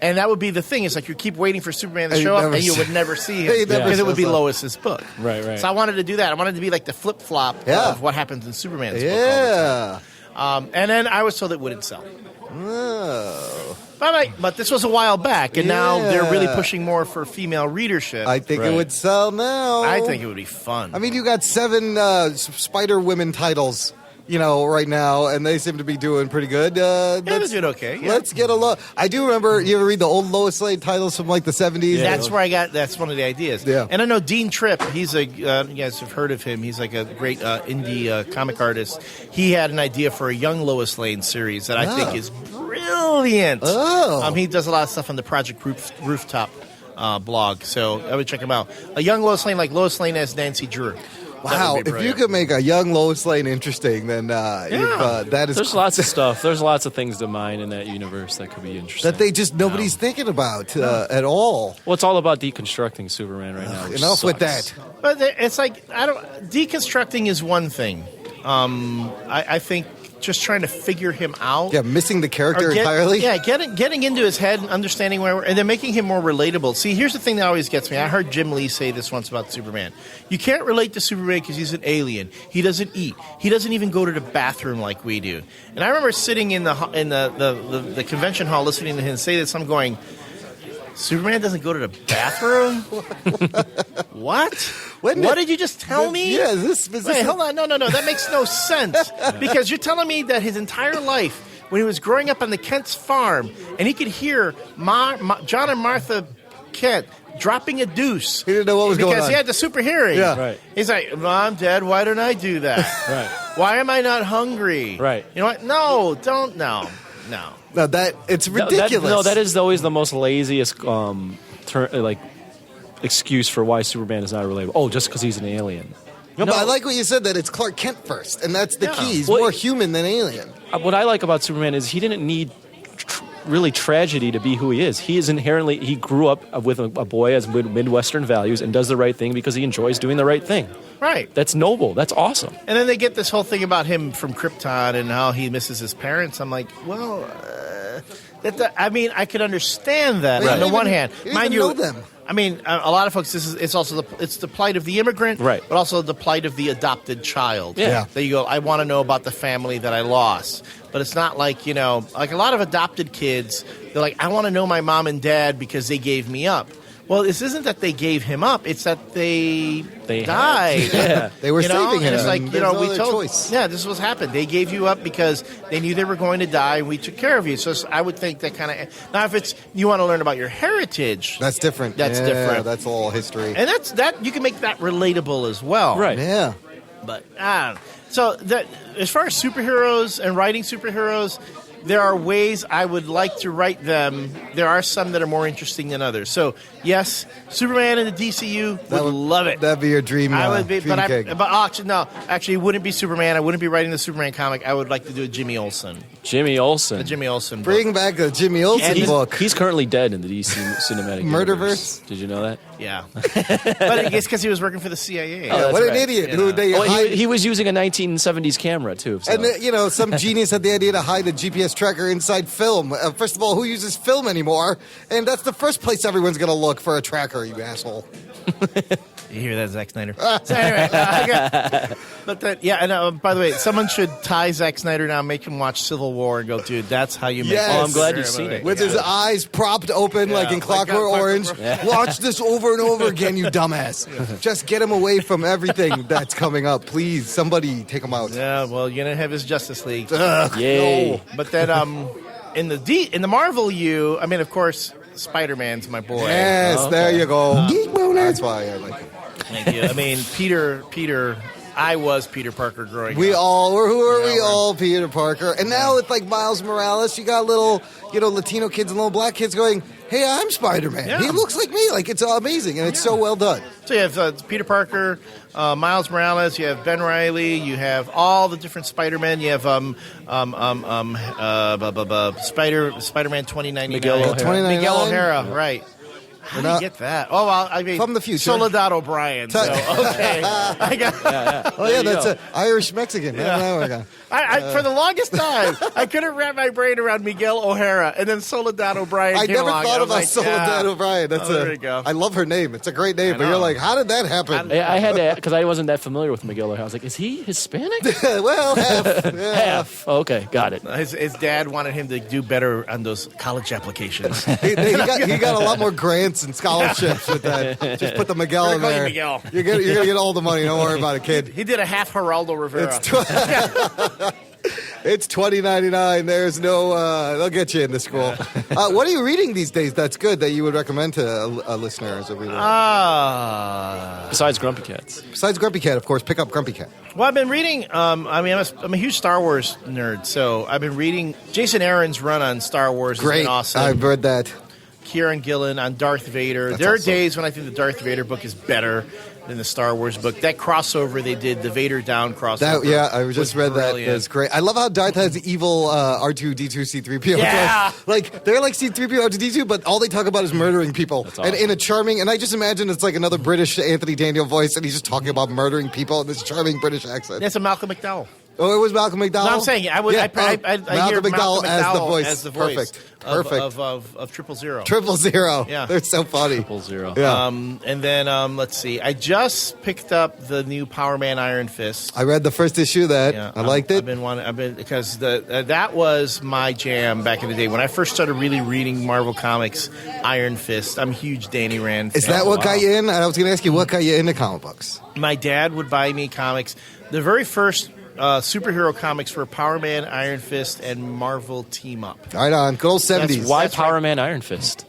And that would be the thing. It's like you keep waiting for Superman to And show you up, never and you see- would never see He him never because it would be shows up. Lois's book. Right. So I wanted to do that. I wanted to be like the flip flop of what happens in Superman's book. All the Yeah. time. And then I was told it wouldn't sell. Oh. But this was a while back, and now they're really Yeah. pushing more for female readership. I think it Right. would sell now. I think it would be fun. I mean, you got 7 Spider Women titles, right now, and they seem to be doing pretty good. they're doing okay. Yeah. Let's get a look. I do remember. You ever read the old Lois Lane titles from like the 70s? That's where I got. That's one of the ideas. Yeah. And I know Dean Tripp. He's a. You guys have heard of him. He's like a great indie comic artist. He had an idea for a young Lois Lane series that I think is brilliant. Oh. He does a lot of stuff on the Project Rooftop blog. So I would check him out. A young Lois Lane, like Lois Lane as Nancy Drew. That Wow, would be if you brilliant. could make a young Lois Lane interesting, then that is There's lots of stuff. There's lots of things to mine in that universe that could be interesting. that they just nobody's thinking about at all. Well, it's all about deconstructing Superman right now. which Enough with sucks. that. But it's like deconstructing is one thing. I think just trying to figure him out. Yeah, missing the character Or entirely. Yeah, getting into his head and understanding and then making him more relatable. See, here's the thing that always gets me. I heard Jim Lee say this once about Superman. You can't relate to Superman because he's an alien. He doesn't eat. He doesn't even go to the bathroom like we do. And I remember sitting in the convention hall listening to him say this. I'm going, Superman doesn't go to the bathroom? What? What did you just tell me? Yeah, is this Wait, hold on. No. That makes no sense. Because you're telling me that his entire life, when he was growing up on the Kent's farm, and he could hear John and Martha Kent dropping a deuce. He didn't know what was going because on. he had the super hearing. Yeah. Right. He's like, Mom, Dad, why don't I do that? Right. Why am I not hungry? Right. You know what? No, don't. No. No, it's ridiculous. That is always the most laziest excuse for why Superman is not relatable. Oh, just because he's an alien. No, but I like what you said, that it's Clark Kent first, and that's the Yeah. key. He's Well, more human than alien. What I like about Superman is he didn't need really tragedy to be who he is. He grew up with a boy as Midwestern values and does the right thing because he enjoys doing the right thing. Right. That's noble. That's awesome. And then they get this whole thing about him from Krypton and how he misses his parents. I'm like, well, I could understand that Right. on the You one didn't hand. even Mind you, know them. I mean, a lot of folks, it's also the plight of the immigrant, Right. but also the plight of the adopted child. Yeah. That you go, I want to know about the family that I lost. But it's not like, like a lot of adopted kids, they're like, I want to know my mom and dad because they gave me up. Well, this isn't that they gave him up; it's that they died. Yeah. They were saving him. And it's like, and there's no we other told, choice. yeah, this was happened. They gave you up because they knew they were going to die, and we took care of you. So I would think that kind of. Now, if it's you want to learn about your heritage, That's different. That's Yeah, different. That's all history. and that you can make that relatable as well, Right. Yeah. But so that as far as superheroes and writing superheroes, there are ways I would like to write them. There are some that are more interesting than others. So yes, Superman in the DCU would love it. That'd be your dream. I would be, dream gig. actually, it wouldn't be Superman. I wouldn't be writing the Superman comic. I would like to do a Jimmy Olsen, Jimmy Olsen. the Jimmy Olsen. book. Bring back the Jimmy Olsen he's, book. he's currently dead in the DC cinematic Murderverse? universe. Did you know that? Yeah, but it's because he was working for the CIA. Yeah, that's what an right. idiot! You Who know. they Oh, hide, he was using a 1970s camera too. So. and some genius had the idea to hide a GPS tracker inside film. First of all, who uses film anymore? And that's the first place everyone's going to look for a tracker. You asshole. You hear that, Zack Snyder? So anyway, okay. But and by the way, someone should tie Zack Snyder down, make him watch Civil War, and go, dude, that's how you make. Yes. Oh, I'm glad Sure, you've seen it. With his eyes propped open like in like Clockwork Clockwork Orange. Watch this over and over again, you dumbass. Just get him away from everything that's coming up. Please, somebody take him out. Yeah, well, you're gonna have his Justice League. Yay. No. But then, in the Marvel I mean, of course, Spider-Man's my boy. Yes, there you go. That's why I like him. Thank you. I mean, Peter. I was Peter Parker growing We up. all were. Who are we we're- all? Peter Parker. And now with like Miles Morales, you got little, Latino kids and little black kids going, "Hey, I'm Spider-Man. Yeah. He looks like me." Like it's amazing, and it's so well done. So you have Peter Parker, Miles Morales. You have Ben Reilly. You have all the different Spider-Men. You have Spider-Man 2099. Miguel O'Hara. 2099? Miguel O'Hara. Right. How do you not- get that? Oh, well, I mean, From the future. Soledad O'Brien. So okay, I got. Oh yeah, that's Irish Mexican. Yeah. There we go. For the longest time, I couldn't wrap my brain around Miguel O'Hara, and then Soledad O'Brien. I came never along, thought and I about was Soledad like, O'Brien. That's there you go. I love her name. It's a great name. But know. you're like, how did that happen? I had to, because I wasn't that familiar with Miguel O'Hara. I was like, is he Hispanic? Well, half. Yeah. Half. Oh, okay, got it. His dad wanted him to do better on those college applications. He got a lot more grants and scholarships with that. Just put the Miguel We're in gonna call there. you Miguel. You're gonna get all the money. Don't worry about it, kid. He did a half Geraldo Rivera. It's $20.99. There's no. They'll get you into school. What are you reading these days? That's good that you would recommend to a listener as a reader. Besides Grumpy Cats. Besides Grumpy Cat, of course. Pick up Grumpy Cat. Well, I've been reading. I'm a huge Star Wars nerd, so I've been reading Jason Aaron's run on Star Wars. Has Great. been awesome. I've read that. Kieran Gillen on Darth Vader. That's There are awesome. days when I think the Darth Vader book is better than the Star Wars book. That crossover they did, the Vader Down crossover. I just read that. brilliant. It's great. I love how Darth has evil R2D2 C3PO. Yeah. Like they're like C3PO R2D2, but all they talk about is murdering people. awesome. And in a charming, and I just imagine it's like another British Anthony Daniel voice, and he's just talking about murdering people in this charming British accent. That's a Malcolm McDowell. Oh, it was Malcolm McDowell. No, I'm saying I would. Yeah, I hear Malcolm Malcolm McDowell as the voice. Perfect. of 000. 000. Yeah. They're so funny. 000. Yeah. And then let's see. I just picked up the new Power Man Iron Fist. I read the first issue of that. Yeah, I liked it. I've been because that was my jam back in the day when I first started really reading Marvel Comics. Iron Fist. I'm a huge Danny Rand fan. Is that what got you in? I was going to ask you what got you into comic books. My dad would buy me comics. The very first superhero comics were Power Man, Iron Fist, and Marvel Team Up. Right on. Good old 70s. Why That's Power right. Man Iron Fist?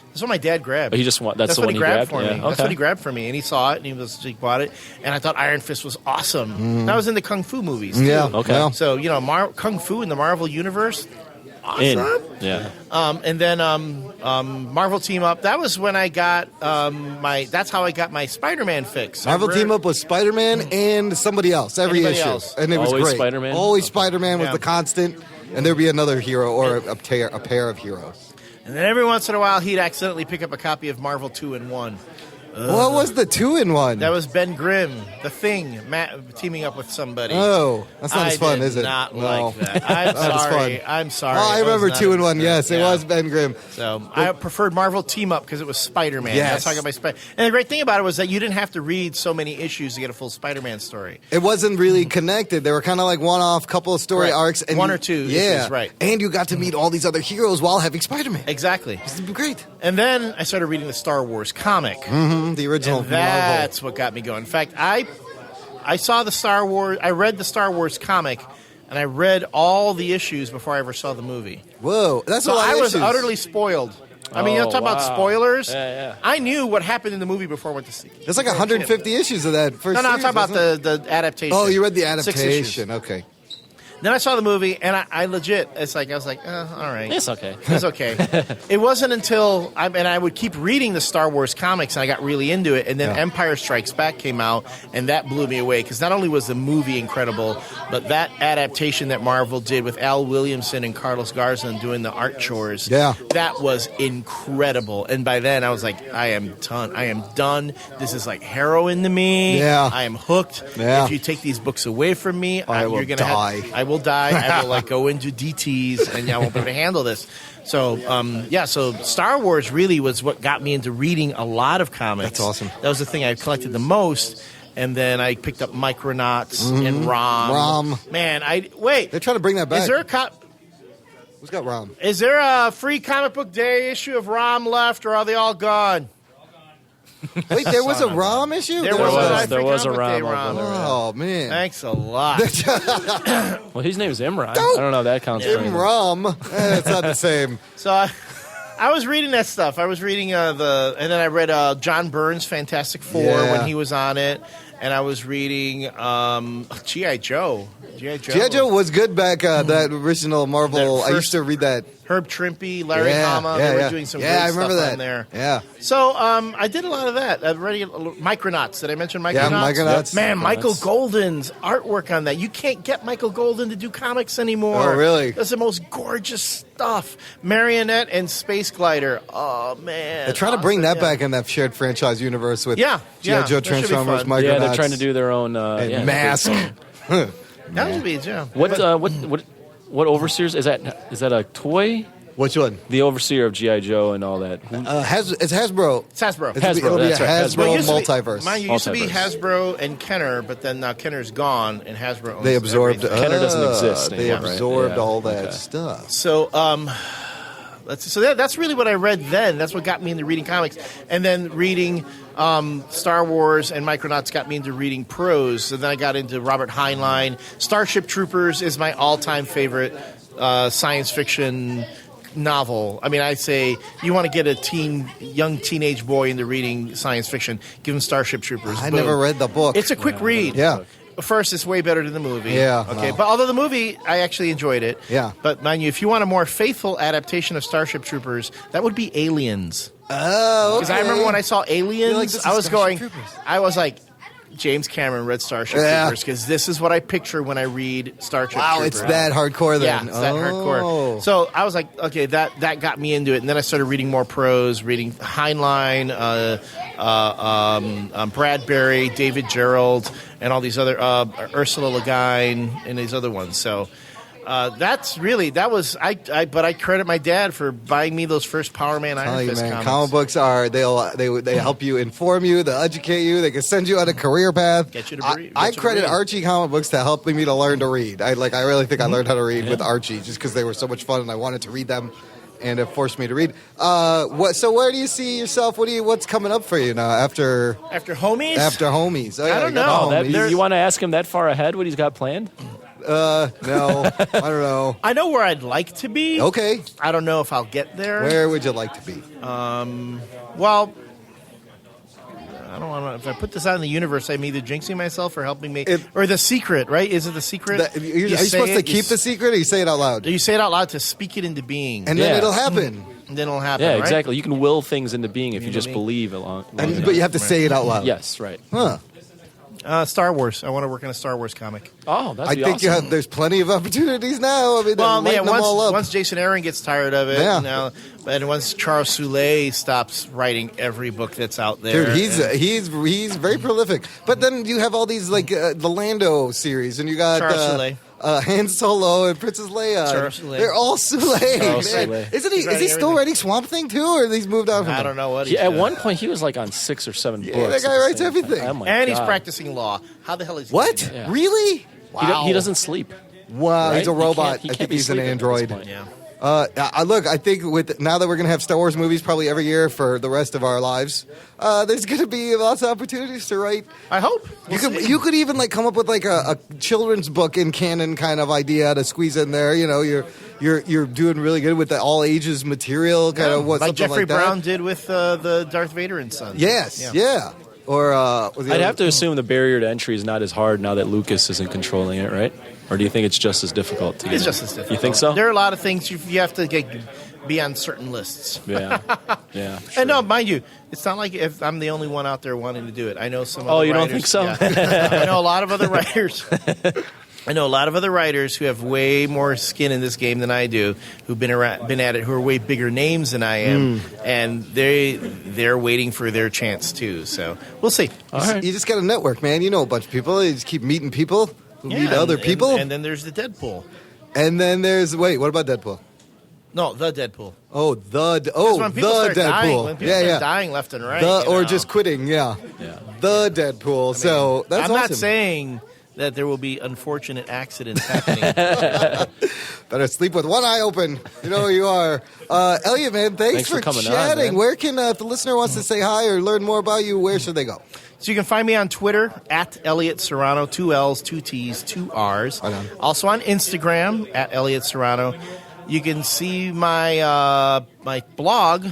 That's what my dad grabbed. But he just that's the what one he he grabbed grabbed? for me. Yeah, That's okay. what he grabbed for me, and he saw it, and he bought it, and I thought Iron Fist was awesome. And I was in the kung fu movies too. Yeah. Okay. Well, So kung fu in the Marvel universe, awesome. Yeah. And then Marvel Team Up. That was when I got That's how I got my Spider-Man fix. Marvel Team Up was Spider-Man and somebody else every Anybody issue. else. And it was Always great. Spider-Man? Always Spider-Man was Yeah. the constant. And there'd be another hero or a pair of heroes. And then every once in a while, he'd accidentally pick up a copy of Marvel 2-in-1. What was the 2-in-1? That was Ben Grimm, the Thing, teaming up with somebody. Oh, that's not I as fun, did is it? Not No. like that. I'm Not as sorry. fun. I'm sorry. Oh, I It was remember not 2-in-1. as- Yes, it yeah. was Ben Grimm. So I preferred Marvel Team Up because it was Spider-Man. Yes. That's how I got my Spider. And the great thing about it was that you didn't have to read so many issues to get a full Spider-Man story. It wasn't really connected. They were kind of like one-off, couple of story Right. arcs. And One or two Yeah. issues, right. And you got to meet all these other heroes while having Spider-Man. Exactly. It's great. And then I started reading the Star Wars comic. The original And Marvel. that's what got me going. In fact, I saw the Star Wars. I read the Star Wars comic, and I read all the issues before I ever saw the movie. Whoa, that's a So lot I of was issues. utterly spoiled. I mean, you Oh, talk about wow. spoilers. Yeah. I knew what happened in the movie before I went to see. There's like 150 issues of that first No, I'm series, talking about wasn't the adaptation. Oh, you read the 6 issues. adaptation. Okay. Then I saw the movie, and I legit, I was like, all right. It's okay. It's okay. It wasn't until I would keep reading the Star Wars comics, and I got really into it. And then Yeah. Empire Strikes Back came out, and that blew me away because not only was the movie incredible, but that adaptation that Marvel did with Al Williamson and Carlos Garzon doing the art chores, Yeah. that was incredible. And by then, I was like, I am done. I am done. This is like heroin to me. Yeah. I am hooked. Yeah. If you take these books away from me, I will you're gonna die. I will die. I will like go into DTs, and I won't be able to handle this. So, so Star Wars really was what got me into reading a lot of comics. That's awesome. That was the thing I collected the most. And then I picked up Micronauts and ROM. ROM. Man, wait. They're trying to bring that back. Is there a Who's got ROM? is there a free comic book day issue of ROM left, or are they all gone? Wait, there was a ROM issue? There was. a There was a Comic Book Day ROM over there. Oh, man. Thanks a lot. Well, his name is Imran. I don't know if that counts. for anything. ROM. It's not the same. So I was reading that stuff. I was reading and then I read John Byrne's Fantastic Four Yeah. when he was on it, and I was reading G.I. Joe. G.I. G.I. was good back, that original Marvel. That I used first- to read that. Herb Trimpey, Larry Hama. They were doing some great I remember stuff that. on there. Yeah. So I did a lot of that. I've read Micronauts. Did I mention Micronauts? Yeah, Micronauts. Man, Micronauts. Michael Golden's artwork on that. You can't get Michael Golden to do comics anymore. Oh, really? That's the most gorgeous stuff. Marionette and Space Glider. Oh, man. They're trying to bring Awesome, that yeah. back in that shared franchise universe with Yeah, G.I. Joe, that should be Transformers, fun. Micronauts. Yeah, they're trying to do their own and Mask. That would be, yeah. What Overseers is that? Is that a toy? Which one? The Overseer of G.I. Joe and all that. It's Hasbro. It's Hasbro. It'll be a that's right, Hasbro Well, it used to be- multiverse. Mine used to be Multiverse. Hasbro and Kenner, but then now Kenner's gone and Hasbro owns They absorbed. everything. Kenner doesn't exist They anymore, right? absorbed Yeah. all that Okay. stuff. So, that's really what I read then. That's what got me into reading comics, and then reading Star Wars and Micronauts got me into reading prose. So then I got into Robert Heinlein. Starship Troopers is my all-time favorite science fiction novel. I mean, I say you want to get a young teenage boy into reading science fiction, give him Starship Troopers. I Boom. never read the book. It's a quick read. Yeah. First, it's way better than the movie. Yeah, Okay. wow. But although the movie, I actually enjoyed it. Yeah. But mind you, if you want a more faithful adaptation of Starship Troopers, that would be Aliens. Oh, okay. Because I remember when I saw Aliens, You're like, this is I was Starship going, Troopers. I was like, James Cameron read Starship Yeah. Troopers because this is what I picture when I read Starship Wow, Troopers. it's that hardcore then. Yeah, it's that hardcore. Oh. So I was like, okay, that got me into it, and then I started reading more prose, reading Heinlein, Bradbury, David Gerald, and all these other Ursula Le Guin, and these other ones. So. But I credit my dad for buying me those first Power Man Iron Tell you, Fist man, comics. comic books are they help you, inform you, they educate you, they can send you on a career path. Get you to read. I Get you to credit read. Archie comic books to helping me to learn to read. I really think I learned how to read with Archie just because they were so much fun and I wanted to read them, and it forced me to read. So where do you see yourself? What's coming up for you now after Homies? Homies? Oh, yeah, I don't you got know. the Oh, Homies. you want to ask him that far ahead? What he's got planned? No, I don't know. I know where I'd like to be. Okay, I don't know if I'll get there. where would you like to be? Well, I don't want to. If I put this out in the universe, I'm either jinxing myself or helping me. Or The Secret, right? Is it The Secret? Are you supposed to keep the secret, or you say it out loud? You say it out loud to speak it into being. And then Yeah. it'll happen. And then it'll happen, Yeah, right? exactly. You can will things into being if you just being. believe along. But you have to say it out loud. Yes, right. Huh. Star Wars. I want to work in a Star Wars comic. Oh, that's I think you awesome. have. There's plenty of opportunities now. I mean, Well, lighten them all up. once Jason Aaron gets tired of it, Yeah. and once Charles Soule stops writing every book that's out there. Dude, he's very prolific. But then you have all these like the Lando series, and you got Charles Soule. Han Solo and Princess Leia. Charles Soule. They're all Soule. Charles Man. Soule. Isn't he? He's Is he writing still everything. writing Swamp Thing too, or he's moved on from I that? don't know what he's At doing. one point, he was like on 6 or 7 books. that guy at the writes same everything. time. Oh my And he's God. practicing law. How the hell is he What? doing Yeah. Really? He doesn't sleep. Wow, right? he's a He robot. can't- he I can't think be he's an sleeping at this android. point. it? Yeah. Look, I think now that we're going to have Star Wars movies probably every year for the rest of our lives, there's going to be lots of opportunities to write. I hope. You could even like come up with like a children's book in canon kind of idea to squeeze in there. You know, you're doing really good with the all ages material kind of what like something Jeffrey like that. Brown did with the Darth Vader and Sons. Yes, yeah. Or I'd have to assume the barrier to entry is not as hard now that Lucas isn't controlling it, right? Or do you think it's just as difficult to get? It's just as difficult. You think so? There are a lot of things you have to be on certain lists. Yeah, yeah. Sure. And no, mind you, it's not like if I'm the only one out there wanting to do it. I know some. Oh, other you don't writers- think so? Yeah. I know a lot of other writers. I know a lot of other writers who have way more skin in this game than I do, who've been at it, who are way bigger names than I am, and they're waiting for their chance too. So we'll see. All right. You just got a network, man. You know a bunch of people. You just keep meeting people who meet other and- people. and then there's the Deadpool. And then there's what about Deadpool? No, the Deadpool. Oh, Because when the people start Deadpool. dying, when people yeah, start yeah. dying left and right, Or you know. just quitting. Yeah. Yeah. The Deadpool. So that's I'm awesome. not saying that there will be unfortunate accidents happening. Better sleep with one eye open. You know who you are. Elliot, man, thanks for coming on, chatting. man. Where can, if the listener wants to say hi or learn more about you, where should they go? So you can find me on Twitter at Elliot Serrano, 2 L's, 2 T's, 2 R's. Right on. Also on Instagram at Elliot Serrano. You can see my my blog,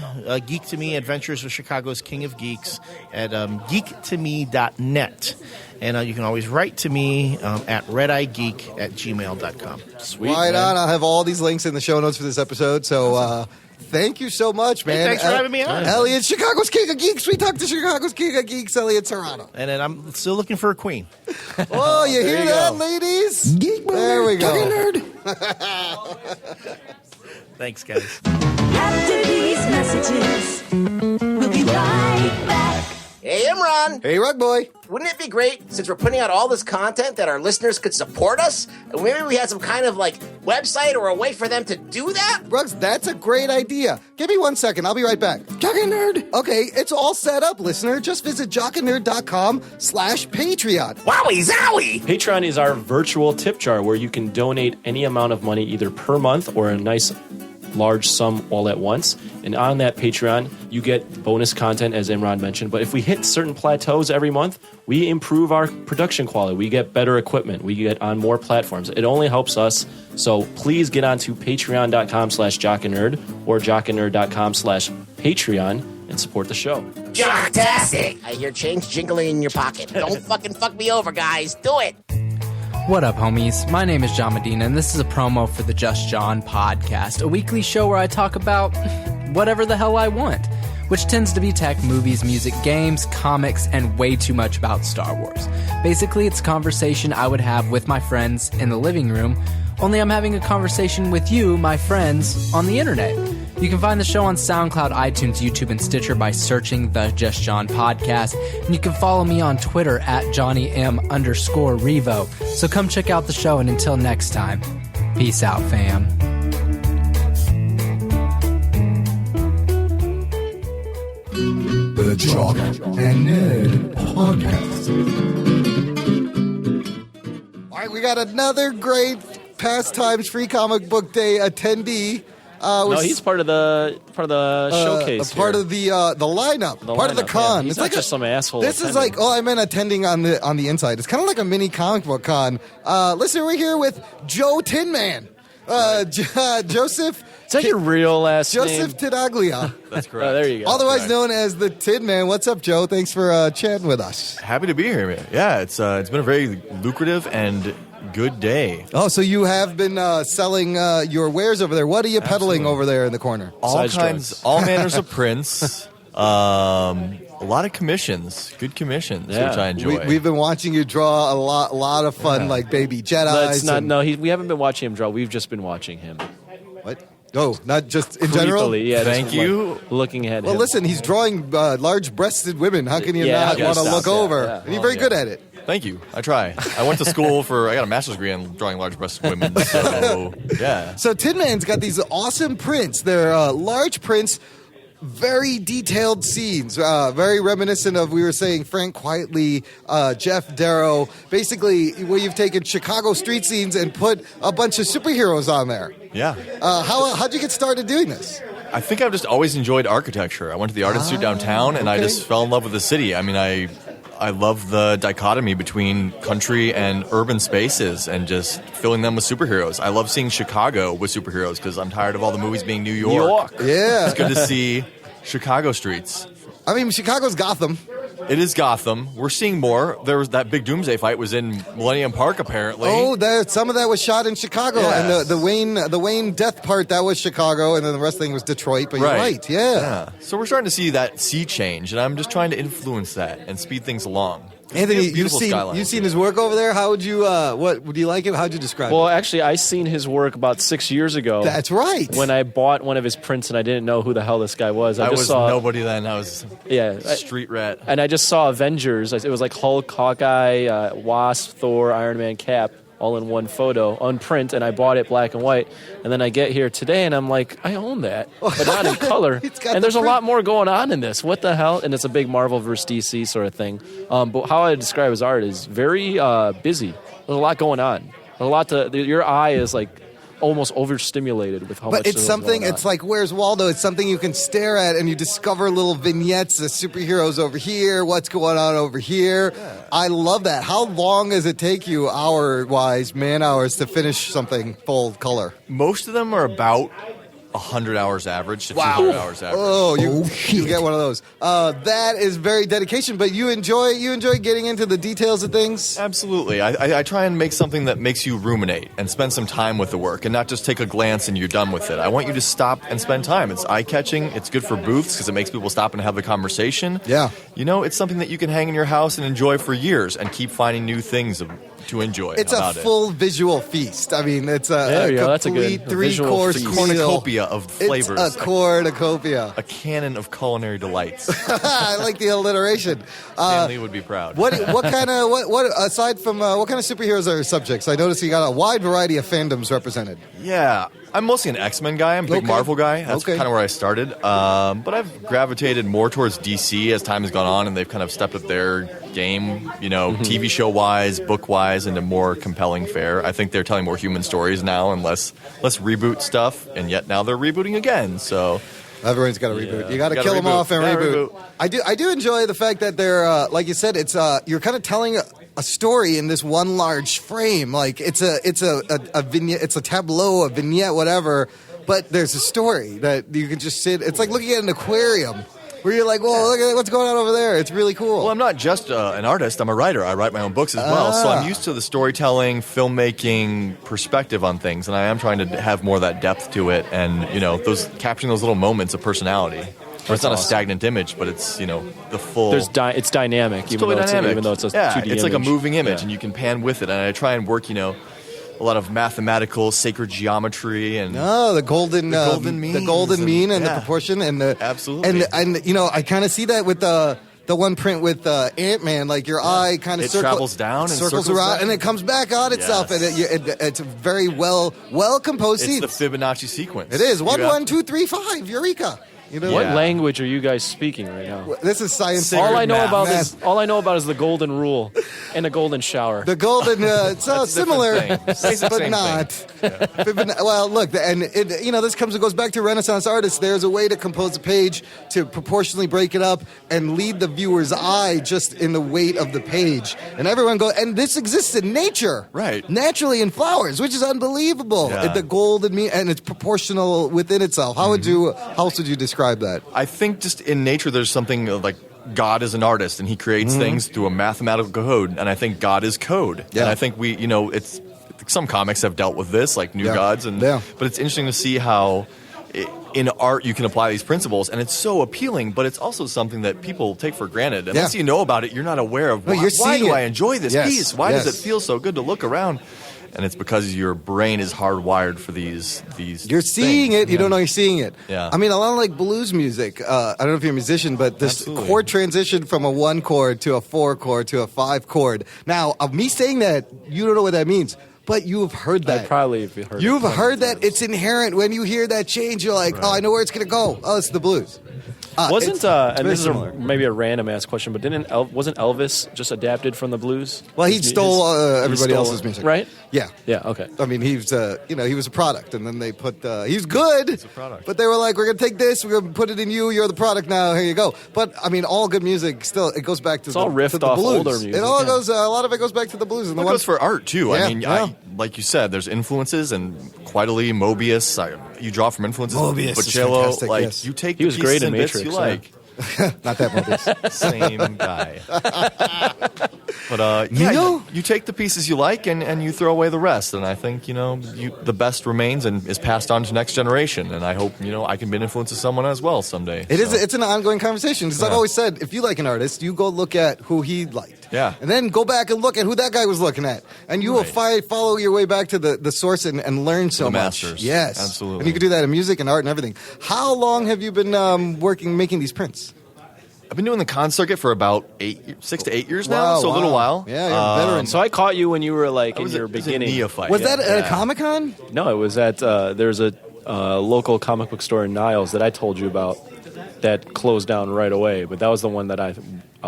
Geek to Me Adventures with Chicago's King of Geeks, at geektome.net. And you can always write to me at redeyegeek@gmail.com. Sweet. Right man. on. I'll have all these links in the show notes for this episode. So thank you so much, man. thanks for having me on. Elliot, Chicago's King of Geeks. We talked to Chicago's King of Geeks, Elliot Serrano. And then I'm still looking for a queen. Oh, you hear you that, go. ladies? There we go. Thanks, guys. After these messages, we'll be right back. Hey, Imran. Hey, Rug Boy. Wouldn't it be great, since we're putting out all this content, that our listeners could support us? And maybe we had some kind of, website or a way for them to do that? Rugs, that's a great idea. Give me 1 second. I'll be right back. Jock and Nerd. Okay, it's all set up, listener. Just visit jockandnerd.com/Patreon. Wowie zowie! Patreon is our virtual tip jar where you can donate any amount of money either per month or a nice large sum all at once. And on that Patreon, you get bonus content, as Imran mentioned. But if we hit certain plateaus every month, we improve our production quality. We get better equipment. We get on more platforms. It only helps us. So please get onto patreon.com/jockandnerd or jockandnerd.com/Patreon and support the show. Jocktastic! I hear change jingling in your pocket. Don't fucking fuck me over, guys. Do it! What up, homies? My name is John Medina, and this is a promo for the Just John podcast, a weekly show where I talk about whatever the hell I want, which tends to be tech, movies, music, games, comics, and way too much about Star Wars. Basically, it's a conversation I would have with my friends in the living room, only I'm having a conversation with you, my friends, on the internet. You can find the show on SoundCloud, iTunes, YouTube, and Stitcher by searching the Just John podcast. And you can follow me on Twitter at JohnnyM_Revo. So come check out the show, and until next time, peace out, fam. The Jock and Nerd Podcast. All right, we got another great Pastimes Free Comic Book Day attendee. No, he's part of the showcase. Part here. of the lineup. Part of the con. Yeah. He's not just some asshole. This is attending. I meant attending on the inside. It's kind of like a mini comic book con. Listen, we're here with Joe Tinman. Joseph. Is that your real last name? Joseph Tinaglia. That's correct. There you go. Otherwise known as the Tin Man. What's up, Joe? Thanks for chatting with us. Happy to be here, man. Yeah, it's been a very lucrative and good day. Oh, so you have been selling your wares over there. What are you peddling over there in the corner? All Besides kinds, drugs. all manners of prints. A lot of commissions, good commissions, Yeah. which I enjoy. We've been watching you draw a lot of fun, like Baby Jedi. Let's not. No, we haven't been watching him draw. We've just been watching him. What? Oh, not just in general? Creepily, yeah. Thank just, you. looking at Well, him. listen, he's drawing large-breasted women. How can you Yeah, not how want can to you look stop? over? Yeah. And he's very good at it. Thank you. I try. I went to school I got a master's degree in drawing large-breasted women. So yeah. So Tin Man's got these awesome prints. They're large prints, very detailed scenes, very reminiscent of, we were saying, Frank Quietly, Jeff Darrow. Basically, where you've taken Chicago street scenes and put a bunch of superheroes on there. Yeah. How'd you get started doing this? I think I've just always enjoyed architecture. I went to the Art Institute downtown, and I okay. just fell in love with the city. I mean, I love the dichotomy between country and urban spaces and just filling them with superheroes. I love seeing Chicago with superheroes because I'm tired of all the movies being New York. Yeah. It's good to see Chicago streets. I mean, Chicago's Gotham. It is Gotham. We're seeing more. There was that big Doomsday fight was in Millennium Park, apparently. Oh, some of that was shot in Chicago, Yes. and the Wayne death part, that was Chicago, and then the rest of the thing was Detroit. But you're right, yeah. So we're starting to see that sea change, and I'm just trying to influence that and speed things along. Anthony, you've Beautiful seen skylines. his work over there. How would you? Would you like it? How'd you describe Well, it? actually, I seen his work about 6 years ago. That's right. When I bought one of his prints and I didn't know who the hell this guy was. I just was saw nobody then. I was street rat. And I just saw Avengers. It was like Hulk, Hawkeye, Wasp, Thor, Iron Man, Cap, all in one photo on print, and I bought it black and white. And then I get here today, and I'm like, I own that, but not in color. It's got And the there's a print. lot more going on in this. What the hell? And it's a big Marvel versus DC sort of thing. But how I describe his art is very busy. There's a lot going on. There's a lot your eye is like almost overstimulated with how much. But it's is something. going on. It's like Where's Waldo? It's something you can stare at, and you discover little vignettes. The superheroes over here. What's going on over here? Yeah. I love that. How long does it take you, hour-wise, man hours, to finish something full color? Most of them are about 100 hours average to 200 hours average. Oh, you get one of those. That is very dedication. But you enjoy getting into the details of things. Absolutely. I try and make something that makes you ruminate and spend some time with the work and not just take a glance and you're done with it. I want you to stop and spend time. It's eye-catching. It's good for booths because it makes people stop and have a conversation. Yeah. You know, it's something that you can hang in your house and enjoy for years and keep finding new things of to enjoy. It's How a about full visual feast. I mean, it's There a you go. That's a good- complete a visual three-course feast. it? meal. Cornucopia of flavors. It's a cornucopia. a canon of culinary delights. I like the alliteration. Stanley would be proud. What kind of what aside from what kind of superheroes are your subjects? I noticed you got a wide variety of fandoms represented. Yeah, I'm mostly an X-Men guy. I'm a big Okay. Marvel guy. That's Okay. kind of where I started. But I've gravitated more towards DC as time has gone on, and they've kind of stepped up their game, TV show-wise, book-wise, into more compelling fare. I think they're telling more human stories now and less reboot stuff, and yet now they're rebooting again. So Everyone's got to reboot. You got to Gotta kill them reboot. off and Gotta reboot. reboot. I do enjoy the fact that they're like you said. It's you're kind of telling a story in this one large frame. Like it's a vignette. It's a tableau, a vignette, whatever. But there's a story that you can just sit. It's like looking at an aquarium where you're like, whoa, look at what's going on over there. It's really cool. Well, I'm not just an artist. I'm a writer. I write my own books as well. So I'm used to the storytelling, filmmaking perspective on things, and I am trying to have more of that depth to it, and capturing those little moments of personality. Or it's not a stagnant image, but it's the full. It's dynamic, It's totally even though it's a 2D it's like a image. moving image, Yeah. and you can pan with it. And I try and work, a lot of mathematical, sacred geometry, and the golden means the golden and- mean and the yeah. proportion and the Absolutely. and I kind of see that with the one print with Ant-Man, like your eye kind of It travels down and circles circles around, back. and it comes back on itself, Yes. and it's a very well composed it's scene. the Fibonacci sequence. It is You 1, have 1, to- 2, 3, 5. Eureka! What Yeah. language are you guys speaking right now? This is science. Sacred All I know math. about is the golden rule and a golden shower. The golden, it's similar, thing. Basic but same not. Well, look, and this goes back to Renaissance artists. There's a way to compose a page to proportionally break it up and lead the viewer's eye just in the weight of the page. And everyone and this exists in nature, Right. Naturally in flowers, which is unbelievable. Yeah. The golden mean, and it's proportional within itself. How else would you describe that? I think just in nature, there's something like God is an artist, and he creates things through a mathematical code, and I think God is code. Yeah. And I think it's some comics have dealt with this, like New Yeah. Gods, Yeah. but it's interesting to see how in art you can apply these principles, and it's so appealing, but it's also something that people take for granted. Unless Yeah. you know about it, you're not aware of No, why, you're why seeing do it. I enjoy this Yes. piece? Why does Yes. it feel so good to look around? And it's because your brain is hardwired for these You're seeing things. it. You don't know you're seeing it. Yeah. I mean, a lot of like blues music. I don't know if you're a musician, but this Absolutely. chord transition from a 1 chord to a 4 chord to a 5 chord. Now, of me saying that, you don't know what that means, but you have heard that. I probably have heard You've it. heard that. It's inherent. When you hear that change, you're like, oh, I know where it's going to go. Oh, it's the blues. Wasn't it's and very this is similar. maybe a random ass question, but wasn't Elvis just adapted from the blues? Well, he His- stole he everybody stole else's it, music. right? Yeah. Yeah. Okay. I mean, he was a product, and then they put he was good. a product. But they were like, we're gonna take this, we're gonna put it in you. You're the product now. Here you go. But I mean, all good music still it goes back to all riffed to the off blues. older music, It all yeah. goes. A lot of it goes back to the blues. And It the goes for art too. Yeah, I mean, yeah. like you said, there's influences, and Quite Lee, Mobius. You draw from influences. Mobius is Bocello, fantastic, like yes. you take. He the was great pieces in and bits Matrix, You yeah. like not that Mobius. same guy. But Neo? you take the pieces you like, and you throw away the rest. And I think the best remains and is passed on to next generation. And I hope I can be an influence to someone as well someday. It is. So. It's an ongoing conversation. Because I've Yeah. always said, if you like an artist, you go look at who he liked. Yeah. And then go back and look at who that guy was looking at. And you will follow your way back to the source and learn so The much. masters. Yes. Absolutely. And you can do that in music and art and everything. How long have you been making these prints? I've been doing the con circuit for about 6 to 8 years now, Wow, so a little wow. while. Yeah, you're a veteran. So I caught you when you were like I in was your a beginning. neophyte. Was yeah. that at a Yeah. Comic-Con? No, it was at there's a local comic book store in Niles that I told you about that closed down right away. But that was the one that I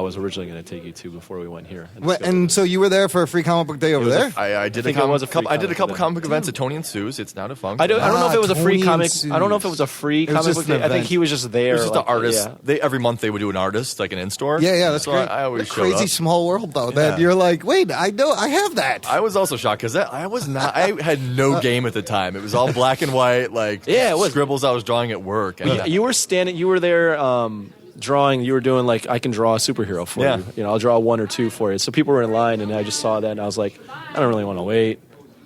was originally going to take you to before we went here. And so you were there for a free comic book day over there? I did think a it was a free couple. I did a couple comic comic events at Tony and Sue's. It's now defunct. I don't know if it was a free Tony comic. and I don't know if it Sue's. was a free It was comic just book an day. I think event. he was just there. It was just like, the artist. yeah. Every month they would do an artist, like an in store. Yeah, that's so great. I always That showed crazy up. small world, though, that Yeah. you're like, wait, I have that. I was also shocked because I was not. I had no game at the time. It was all black and white, like Yeah, it was. scribbles I was drawing at work. And You were standing. You were there drawing. You were doing like I can draw a superhero for Yeah. you. I'll draw 1 or 2 for you. So people were in line, and I just saw that, and I was like, I don't really want to wait.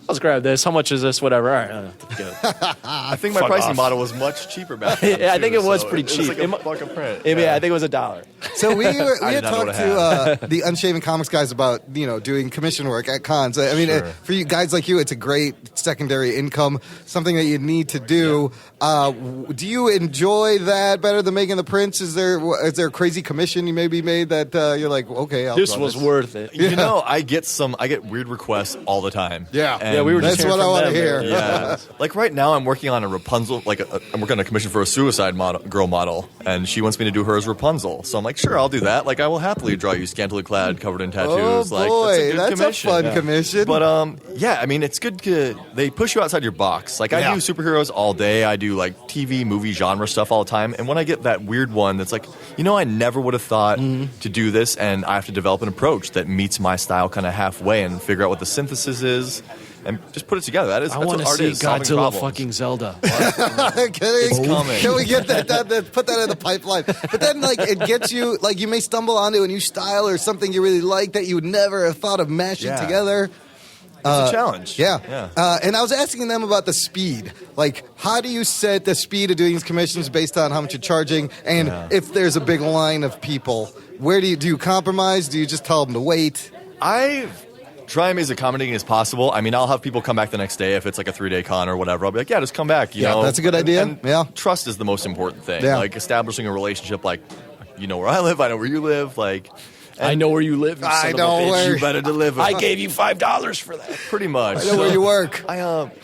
let's grab this. How much is this? Whatever. All right. I think my Fuck pricing off. model was much cheaper back then. Yeah, I think too, it was so pretty cheap. It was like a print. Yeah, I think it was $1. So we I had did not know talked what to the Unshaven Comics guys about doing commission work at cons. I mean, Sure. for you guys like you, it's a great secondary income, something that you need to do. Do you enjoy that better than making the prints? Is there a crazy commission you maybe made that you're like, okay, I'll This draw was this? worth it. You know, I get weird requests all the time. Yeah. And Yeah, we were just That's hearing what I from wanna them. hear. Yeah, like right now, I'm working on a Rapunzel. I'm working on a commission for a Suicide girl model, and she wants me to do her as Rapunzel. So I'm like, sure, I'll do that. Like, I will happily draw you scantily clad, covered in tattoos. Oh like, boy, that's a good commission. fun commission. But yeah, I mean, it's good. They push you outside your box. Like, I do superheroes all day. I do like TV, movie, genre stuff all the time. And when I get that weird one that's like, I never would have thought to do this, and I have to develop an approach that meets my style kind of halfway and figure out what the synthesis is. And just put it together. That's I what want to art see is. solving Godzilla problems. fucking Zelda. coming. Can we get that put that in the pipeline? But then, like, it gets you, like, you may stumble onto a new style or something you really like that you would never have thought of mashing Yeah. together. It's a challenge. Yeah. And I was asking them about the speed. Like, how do you set the speed of doing these commissions based on how much you're charging? And if there's a big line of people, where do you compromise? Do you just tell them to wait? I try and be as accommodating as possible. I mean, I'll have people come back the next day if it's like a 3-day con or whatever. I'll be like, yeah, just come back. You Yeah, know, that's a good idea. And Yeah. trust is the most important thing. Yeah. Like establishing a relationship. Like, you know where I live, I know where you live. Like, I know where you live. You I son know of a bitch. where- you better deliver. I gave you $5 for that. pretty much. I know where you work.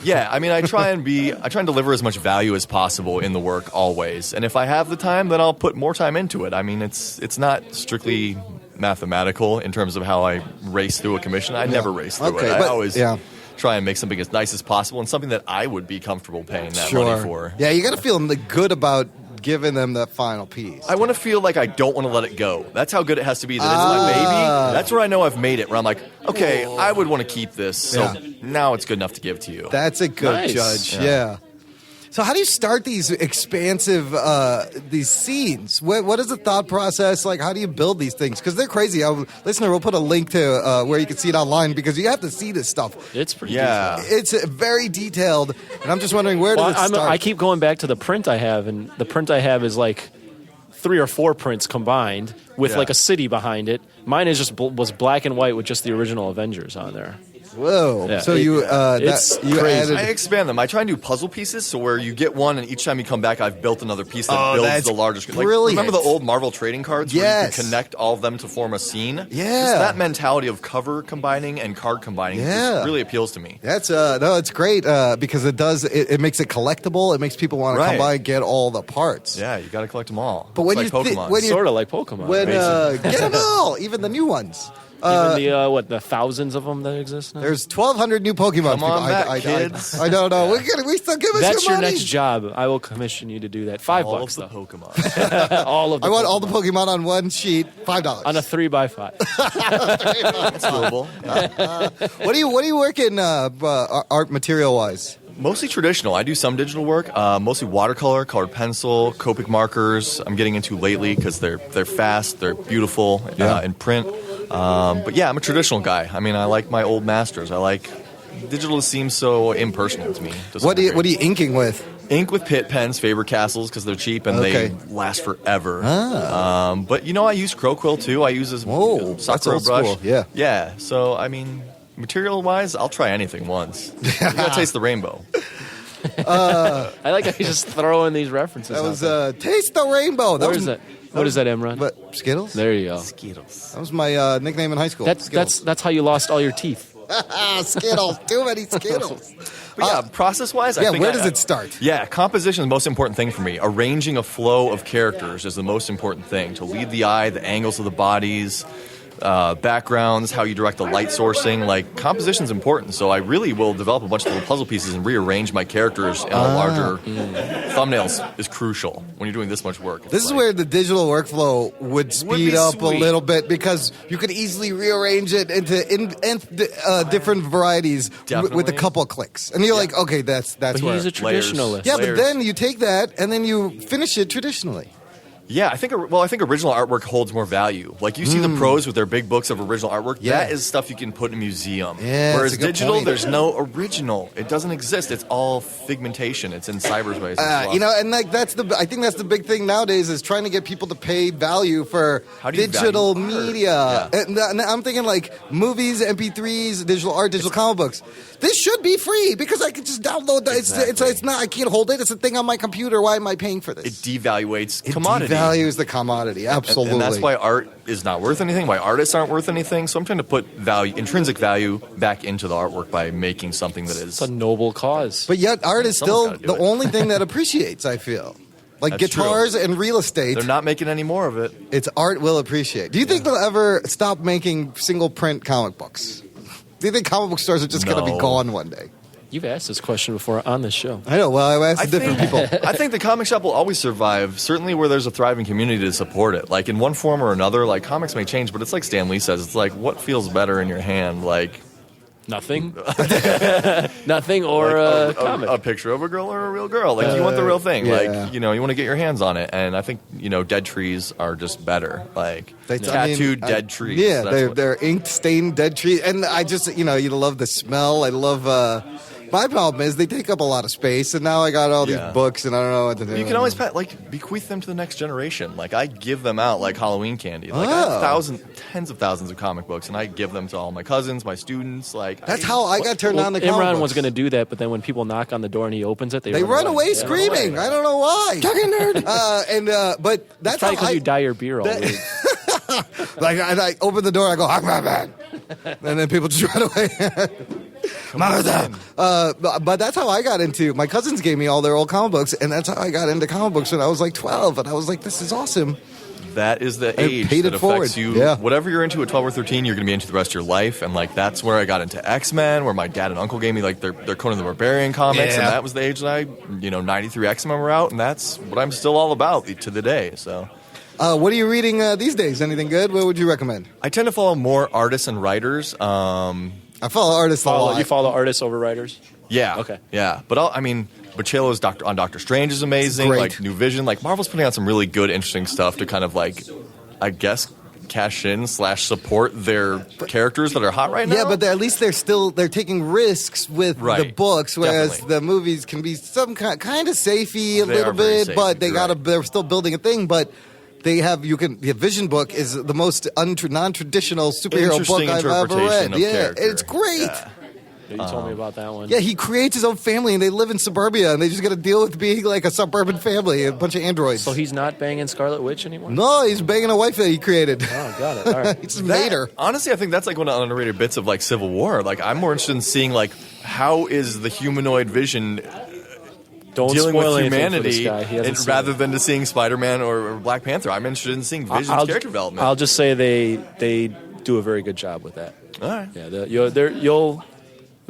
Yeah, I mean, I try and deliver as much value as possible in the work always. And if I have the time, then I'll put more time into it. I mean, it's not strictly mathematical in terms of how I race through a commission. I never race through Okay, it. I but- always yeah. try and make something as nice as possible and something that I would be comfortable paying that money for. Yeah, you got to feel good about giving them that final piece. I want to feel like I don't want to let it go. That's how good it has to be. That it's my baby. That's where I know I've made it. Where I'm like, okay, I would want to keep this. So now it's good enough to give to you. That's a good Nice. judge. Yeah. So how do you start these expansive these scenes? What is the thought process like? How do you build these things? Because they're crazy. Listener, we'll put a link to where you can see it online because you have to see this stuff. It's pretty Yeah. detailed. It's very detailed, and I'm just wondering where does it start? I keep going back to the print I have, and the print I have is like 3 or 4 prints combined with Yeah. like a city behind it. Mine is was black and white with just the original Avengers on there. Whoa! Yeah, So it- you it's you crazy. I added. expand them. I try and do puzzle pieces, so where you get one, and each time you come back, I've built another piece that builds that's the largest. Like, brilliant. remember the old Marvel trading cards where you Yes. could connect all of them to form a scene? Yeah. Just that mentality of cover combining and card combining Yeah. really appeals to me. That's no, it's great because it makes it collectible. It makes people want to come Right. by and get all the parts. Yeah, you got to collect them all. But when It's you like thi- Pokemon. when you- Sort of like Pokemon. When right? get them all, even the new ones. Even the thousands of them that exist now? There's 1,200 new Pokemon. Come on people. back, kids. I don't know. We still give us That's your your money. next job. I will commission you to do that. $5 all of the though. Pokemon. all of the I want all Pokemon. the Pokemon on one sheet. $5 on a 3x5. That's doable. What do you work in art material wise? Mostly traditional. I do some digital work, mostly watercolor, colored pencil, Copic markers. I'm getting into lately because they're fast, they're beautiful in print. But yeah, I'm a traditional guy. I mean, I like my old masters. I like digital seems so impersonal to me. to some What are degree. you inking with? Ink with Pitt pens, Faber-Castells, because they're cheap and Okay. they last forever. But I use Crow-Quill too. I use this Whoa, that's Sakura old brush. school, yeah. Yeah. So I mean, material-wise, I'll try anything once. You gotta taste the rainbow. I like how you just throw in these references. That out was there. Taste the Rainbow. What is that? What is that, Imran? But Skittles. There you go. Skittles. That was my nickname in high school. That's how you lost all your teeth. Skittles. Too many Skittles. But yeah, process-wise, I Yeah, think where does it start? Yeah, composition is the most important thing for me. Arranging a flow of characters is the most important thing. To lead the eye, the angles of the bodies, backgrounds, how you direct the light sourcing. Like, composition is important. So I really will develop a bunch of little puzzle pieces and rearrange my characters in a larger... Thumbnails is crucial when you're doing this much work. It's This is like- where the digital workflow would speed be up a sweet. little bit because you could easily rearrange it into different varieties with a Definitely. couple of clicks, and you're like, okay, that's But where. he's a Layers. traditionalist. Yeah, layers. but then you take that and then you finish it traditionally. Yeah, I think original artwork holds more value. Like you see the pros with their big books of original artwork. Yeah. That is stuff you can put in a museum. Yeah, Whereas that's a good digital, point. there's no original. It doesn't exist. It's all figmentation. It's in cyberspace. And like I think that's the big thing nowadays is trying to get people to pay value for How do you digital value art? media. Yeah. And I'm thinking like movies, MP3s, digital art, digital comic books. This should be free because I can just download that. Exactly. It's not. I can't hold it. It's a thing on my computer. Why am I paying for this? It devaluates It commodity. devalues the commodity. Absolutely. And that's why art is not worth anything, why artists aren't worth anything. So I'm trying to put intrinsic value back into the artwork by making something that is... It's a noble cause. But yet, art is still Someone's gotta do the it. only thing that appreciates. I feel like That's guitars and real estate. They're not making any more of it. It's art will appreciate. Do you think they'll ever stop making single print comic books? Do you think comic book stores are just going to be No. gone one day? You've asked this question before on this show. I know. Well, I asked different people. I think the comic shop will always survive, certainly where there's a thriving community to support it. Like in one form or another, like comics may change, but it's like Stan Lee says, it's like what feels better in your hand, like Nothing. Nothing or like a comic. a picture of a girl or a real girl. Like you want the real thing. yeah. Like, you want to get your hands on it. And I think, dead trees are just better. Like tattooed dead trees. Yeah, That's they're inked, stained dead trees. And I just, you love the smell. I love. My problem is they take up a lot of space, and now I got all these Yeah. books, and I don't know what to do. You can always bequeath them to the next generation. Like I give them out like Halloween candy. Like I Oh. have tens of thousands of comic books, and I give them to all my cousins, my students. Like That's how I got turned on to comic Imran books. was going to do that, but then when people knock on the door and he opens it, They run away Yeah. screaming. I don't know why. Talking nerd. But that's It's probably how because you dye your beer all that- week. Like I open the door, I go, "Ah, and then people just run away. But that's how I got into. My cousins gave me all their old comic books, and that's how I got into comic books when I was like 12, and I was like, "This is awesome." that is the I age paid that it forward. affects you. Yeah. Whatever you're into at 12 or 13, you're going to be into the rest of your life. And like that's where I got into X-Men, where my dad and uncle gave me like their Conan the Barbarian comics, Yeah. and that was the age that I 93 X-Men were out, and that's what I'm still all about to the day. So. What are you reading these days? Anything good? What would you recommend? I tend to follow more artists and writers. I follow artists a lot. You follow artists over writers? Yeah. Okay. Yeah. But Bocello's on Doctor Strange is amazing. Great. Like New Vision. Like Marvel's putting out some really good, interesting stuff to kind of like, I guess, cash in / support their characters that are hot right now. Yeah, but at least they're taking risks with the Right. books, whereas Definitely. the movies can be some kind of safey a They little are very bit, but safey, right. they're still building a thing, but. The Vision book is the most non-traditional superhero book Interesting I've ever interpretation read. of Yeah, character. it's great. Yeah. You told me about that one. Yeah, he creates his own family, and they live in suburbia, and they just got to deal with being like a suburban family, a bunch of androids. So he's not banging Scarlet Witch anymore? No, he's banging a wife that he created. Oh, got it. All right. He just made her. Honestly, I think that's like one of the underrated bits of like Civil War. Like I'm more interested in seeing like how is the humanoid Vision Don't dealing spoil with anything humanity, for this guy. He hasn't and seen rather it. than to seeing Spider-Man or Black Panther. I'm interested in seeing Vision's character development. I'll just say they do a very good job with that. All right. Yeah, you'll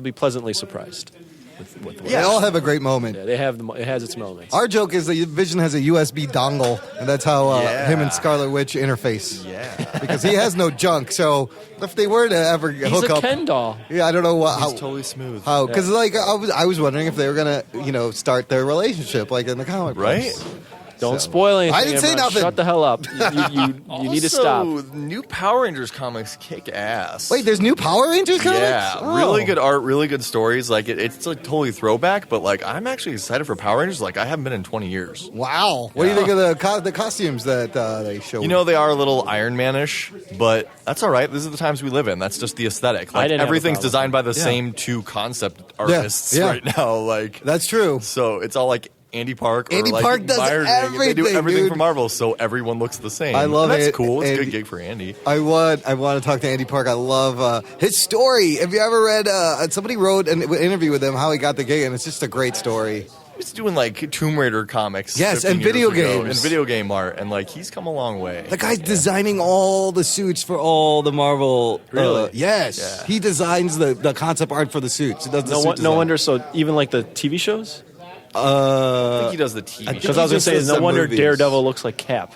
be pleasantly surprised with the way. They all have a great moment. Yeah, they have it has its moments. Our joke is that Vision has a USB dongle, and that's how Yeah. him and Scarlet Witch interface. Yeah. Because he has no junk, so if they were to ever He's hook a up, Ken doll. yeah, I don't know how. He's totally smooth. How? Because like I was wondering if they were gonna start their relationship like in the comic books. Right? Don't spoil anything. I didn't say Imran. nothing. Shut the hell up. You need to stop. Also, new Power Rangers comics kick ass. Wait, there's new Power Rangers comics? Yeah, Oh. really good art, really good stories. Like it's like totally throwback, but like I'm actually excited for Power Rangers. Like I haven't been in 20 years. Wow. What do you think of the costumes that they show? They are a little Iron Man-ish, but that's all right. These are the times we live in. That's just the aesthetic. I Like didn't have a everything's problem. designed by the same two concept artists yeah. right now. Like That's true. so it's all like Andy Park. Andy or like Park does Byron. They do everything, everything dude. for Marvel, so everyone looks the same. I love and that's it. cool. It's a And- good gig for Andy. I want to talk to Andy Park. I love his story. Have you ever read? Somebody wrote an interview with him how he got the gig, and it's just a great story. He's doing like Tomb Raider comics. Yes, 15 and years video ago, games. and video game art, and like he's come a long way. The guy's designing all the suits for all the Marvel. Really? Yes. Yeah. He designs the concept art for the suits. He does the suit No design. wonder. So even like the TV shows, I think he does the TV. think because show. I was he gonna just say, does no some wonder movies. Daredevil looks like Cap.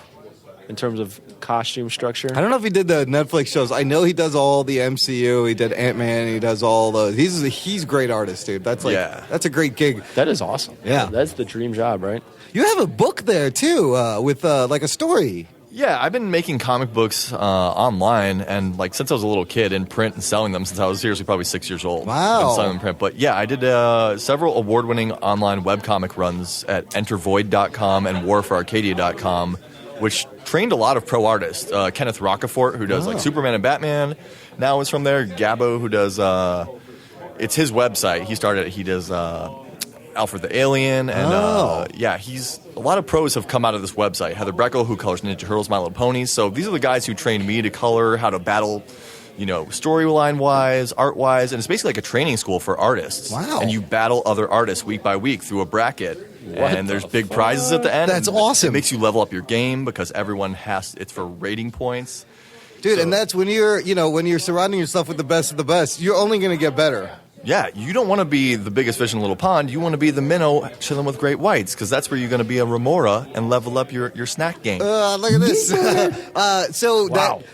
in terms of costume structure. I don't know if he did the Netflix shows. I know he does all the MCU. He did Ant-Man. He does all those. He's a great artist, dude. That's that's a great gig. That is awesome. Yeah. That's the dream job, right? You have a book there too, with like a story. Yeah, I've been making comic books online, and like since I was a little kid, in print and selling them since I was seriously probably 6 years old. Wow. I've been selling them in print. But yeah, I did several award-winning online webcomic runs at EnterVoid.com and WarForArcadia.com, which trained a lot of pro artists. Kenneth Rockefort, who does like Superman and Batman, now is from there. Gabo, who does it's his website. He does Alfred the Alien, and he's a lot of pros have come out of this website. Heather Breckel, who colors Ninja Turtles, My Little Ponies. So these are the guys who trained me to color, how to battle, storyline wise, art wise, and it's basically like a training school for artists. Wow! And you battle other artists week by week through a bracket, and there's big prizes at the end. That's and awesome. It makes you level up your game because everyone it's for rating points. Dude, and that's when you're surrounding yourself with the best of the best, you're only going to get better. Yeah, you don't want to be the biggest fish in a little pond. You want to be the minnow chilling with great whites, because that's where you're going to be a remora and level up your snack game. Look at this.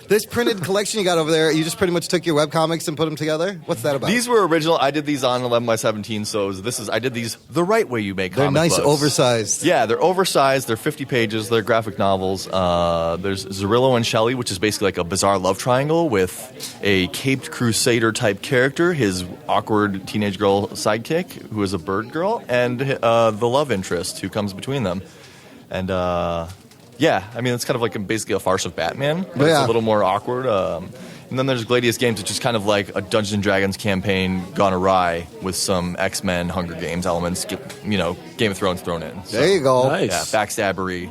This printed collection you got over there, you just pretty much took your webcomics and put them together? What's that about? These were original. I did these on 11x17, so I did these the right way you make They're comic nice, books. oversized. Yeah, they're oversized. They're 50 pages. They're graphic novels. There's Zerillo and Shelley, which is basically like a bizarre love triangle with a caped crusader-type character, his awkward teenage girl sidekick, who is a bird girl, and the love interest who comes between them. And it's kind of like basically a farce of Batman, but it's a little more awkward. And then there's Gladius Games, which is kind of like a Dungeons and Dragons campaign gone awry with some X-Men, Hunger Games elements, Game of Thrones thrown in. So, there you go. Nice. yeah, backstabbery,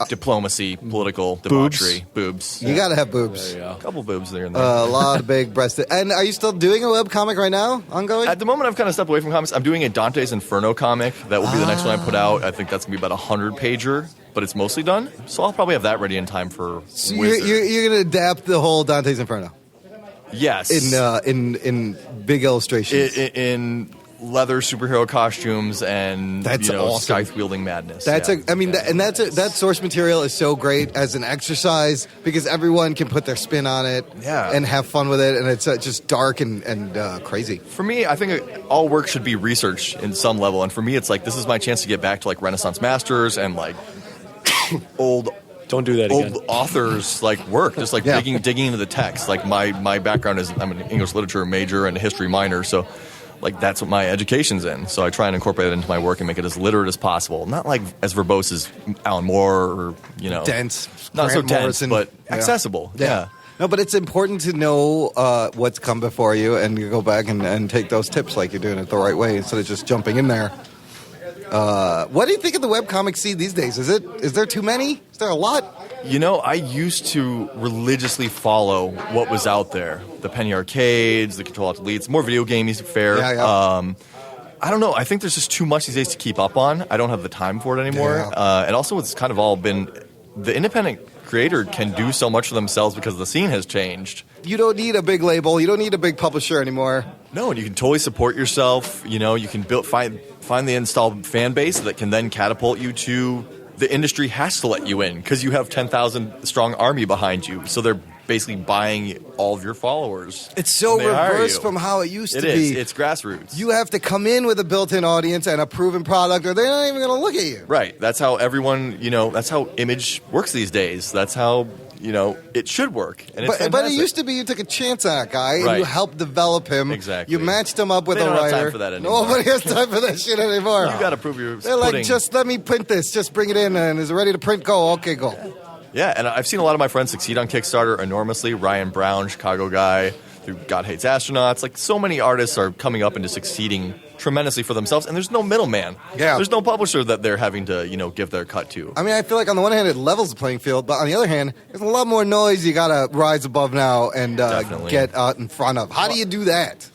diplomacy, political debauchery, boobs. You got to have boobs. A couple boobs there and there. A lot of big breasted. And are you still doing a webcomic right now, ongoing? At the moment, I've kind of stepped away from comics. I'm doing a Dante's Inferno comic. That will be the next one I put out. I think that's going to be about 100-pager, but it's mostly done. So I'll probably have that ready in time for So Wizard. you're going to adapt the whole Dante's Inferno Yes. in big illustrations. In leather superhero costumes and That's awesome. scythe-wielding madness. That's yeah. that source material is so great as an exercise because everyone can put their spin on it and have fun with it, and it's just dark and crazy. For me, I think all work should be research in some level, and for me, it's like this is my chance to get back to like Renaissance masters and like old Don't do that again. authors like work, just like digging into the text. Like my background is I'm an English literature major and a history minor, so like that's what my education's in. So I try and incorporate it into my work and make it as literate as possible. Not like as verbose as Alan Moore or Dense, not so Grant dense, Morrison. but Yeah. accessible. Yeah. No, but it's important to know what's come before you, and you go back and take those tips like you're doing it the right way instead of just jumping in there. What do you think of the webcomic scene these days? Is there too many? Is there a lot? I used to religiously follow what was out there. The Penny Arcades, the Control Alt Deletes, more video gamey fare. Yeah. I don't know. I think there's just too much these days to keep up on. I don't have the time for it anymore. Yeah. And also it's kind of all been... The independent creator can do so much for themselves because the scene has changed. You don't need a big label. You don't need a big publisher anymore. No, and you can totally support yourself. You can find the installed fan base that can then catapult you to... The industry has to let you in because you have 10,000 strong army behind you. So they're basically buying all of your followers. It's so when they hire reversed you. from how it used It to is. be. It's grassroots. You have to come in with a built-in audience and a proven product, or they're not even going to look at you. Right. That's how everyone, that's how image works these days. That's how, it should work. And it's But it fantastic. used to be you took a chance on that guy and Right. you helped develop him. Exactly. You matched him up with They a don't have writer. time for that anymore. Nobody has time for that shit anymore. You got to prove your They're like, pudding. just let me print this. Just bring it in, and is it ready to print? Go. Okay, go. Yeah, and I've seen a lot of my friends succeed on Kickstarter enormously. Ryan Brown, Chicago guy, through God Hates Astronauts. Like, so many artists are coming up into succeeding tremendously for themselves, and there's no middleman. Yeah. There's no publisher that they're having to, give their cut to. I mean, I feel like on the one hand it levels the playing field, but on the other hand, there's a lot more noise you gotta rise above now and Definitely. get out in front of. How do you do that?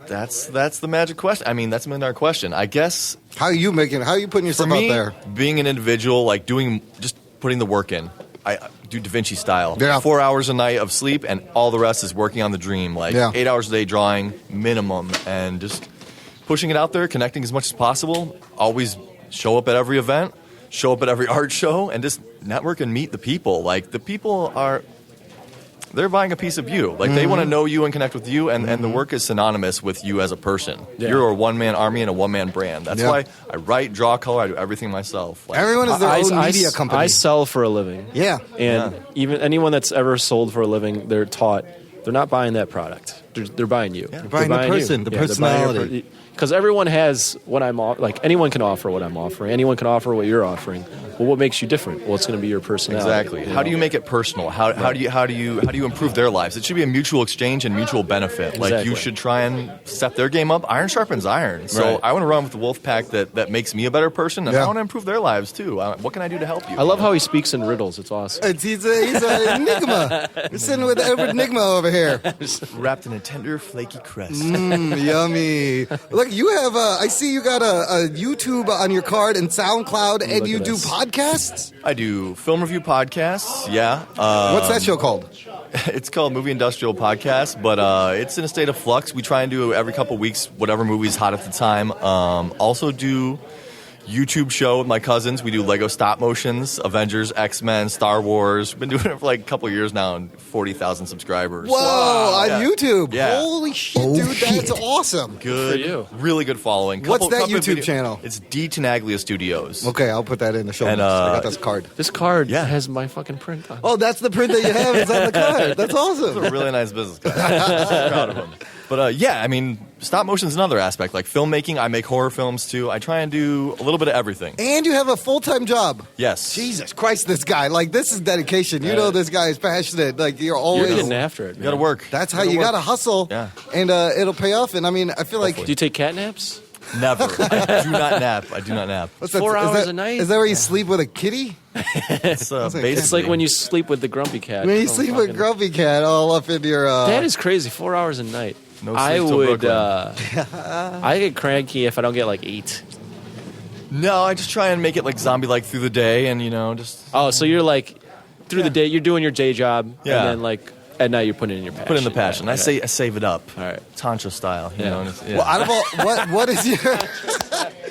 That's the magic question. I mean, that's the million-dollar question. I guess How are you putting for yourself me, out there? being an individual, like just putting the work in. I do Da Vinci style. Yeah. 4 hours a night of sleep, and all the rest is working on the dream. Like 8 hours a day drawing, minimum, and just pushing it out there, connecting as much as possible. Always show up at every event. show up at every art show and just network and meet the people. Like, the people they're buying a piece of you. Like, they want to know you and connect with you, and the work is synonymous with you as a person. Yeah. You're a one-man army and a one-man brand. That's why I write, draw, color, I do everything myself. Like, Everyone is their own media company. I sell for a living. Yeah. And even anyone that's ever sold for a living, they're taught they're not buying that product. They're buying you. They're buying the person, the personality. Because everyone has what I'm like. Anyone can offer what I'm offering. Anyone can offer what you're offering. Well, what makes you different? Well, it's going to be your personality. Exactly. How do you make it personal? How do you improve their lives? It should be a mutual exchange and mutual benefit. Like, Exactly. you should try and step their game up. Iron sharpens iron. So Right. I want to run with the wolf pack that makes me a better person, and Yeah. I want to improve their lives too. What can I do to help you? I love how he speaks in riddles. It's awesome. He's an enigma. You're sitting with Edward Enigma over here. wrapped in a tender, flaky crust. Yummy. Look, you have I see you got a YouTube on your card and SoundCloud, and Look you at do this. podcasts? I do film review podcasts. Yeah. What's that show called? It's called Movie Industrial Podcast, but it's in a state of flux. We try and do every couple weeks whatever movie's hot at the time. Also do YouTube show with my cousins. We do Lego stop motions, Avengers, X-Men, Star Wars. We've been doing it for like a couple of years now, and 40,000 subscribers. Whoa, on Yeah. YouTube. Yeah. Holy shit, dude, that's awesome. Good, For you. really good following. What's that couple of YouTube channel? It's D Tenaglia Studios. Okay, I'll put that in the show And, notes. I got this card. This card Yeah. has my fucking print on it. Oh, that's the print that you have. It's on the card. That's It's awesome. a really nice business guy. I'm proud of him. But yeah, I mean, stop motion is another aspect. Like filmmaking, I make horror films too. I try and do a little bit of everything. And you have a full-time job. Yes. Jesus Christ, this guy. Like, this is dedication. You know this guy is passionate. Like, you're always... You're getting after it, You got to man. work. That's how you work. got to hustle. Yeah. And it'll pay off. And, I mean, I feel like... Do you take cat naps? Never. I do not nap. I do not nap. What's 4 Is hours a night? Is that where you sleep with a kitty? It's basically. It's like when you sleep with the grumpy cat. When you Oh, sleep with fucking- Grumpy Cat all up in your... That is crazy. 4 hours a night. No I sleep till would. Brooklyn. I get cranky if I don't get like 8. No, I just try and make it like zombie-like through the day, and just Oh, so you're like through the day. You're doing your day job, Yeah. and then like at night you're putting in your passion. put in the passion. Yeah, I save it up. All right. Tantra style. You Yeah. know. And it's- yeah. Well, out of all... what is your...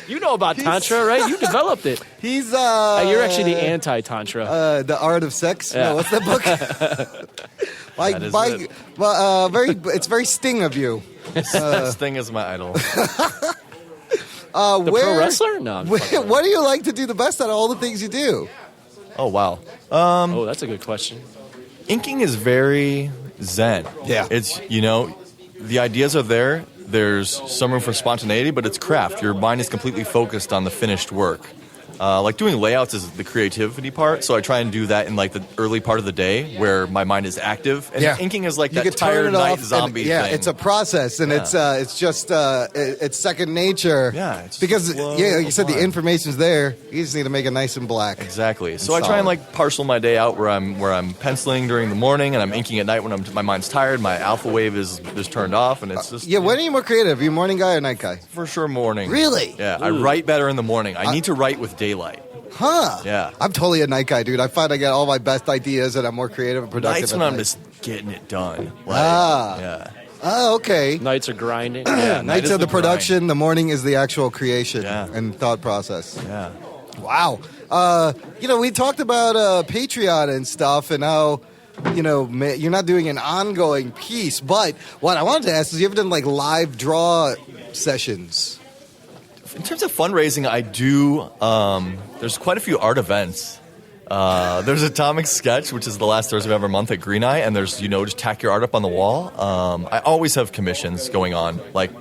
You know about tantra, right? You developed it. He's... You're actually the anti-tantra. The Art of Sex? Yeah. No, what's that book? That is it. It's very Sting of you. This thing is my idol. the Where, pro wrestler? No. I'm fucking What do you like to do the best out of all the things you do? Oh wow. oh, that's a good question. Inking is very zen. Yeah. It's, the ideas are there. There's some room for spontaneity, but it's craft. Your mind is completely focused on the finished work. Like doing layouts is the creativity part, so I try and do that in like the early part of the day where my mind is active. And inking is like you that can turn tired it night off. zombie Yeah, thing. it's a process, and it's just it's second nature. Yeah, it's because slow like you said, the decline. information's there. You just need to make it nice and black. Exactly. So I solid. try and like parcel my day out where I'm penciling during the morning and I'm inking at night when my mind's tired. My alpha wave is turned off, and it's just Yeah, when are you more creative? Are you a morning guy or night guy? for sure morning. Really? Yeah, I write better in the morning. I need to write with daylight. Huh? Yeah. I'm totally a night guy, dude. I find I get all my best ideas, and I'm more creative and productive. Nights at when I'm night. just getting it done. Like, yeah. Oh, okay. Nights are grinding. Yeah, Nights is are the grind. production. The morning is the actual creation Yeah. and thought process. Yeah. Wow. We talked about Patreon and stuff, and how you're not doing an ongoing piece. But what I wanted to ask is, you ever done like live draw sessions? In terms of fundraising, I do. There's quite a few art events. There's Atomic Sketch, which is the last Thursday of every month at Green Eye, and there's just tack your art up on the wall. I always have commissions going on. Like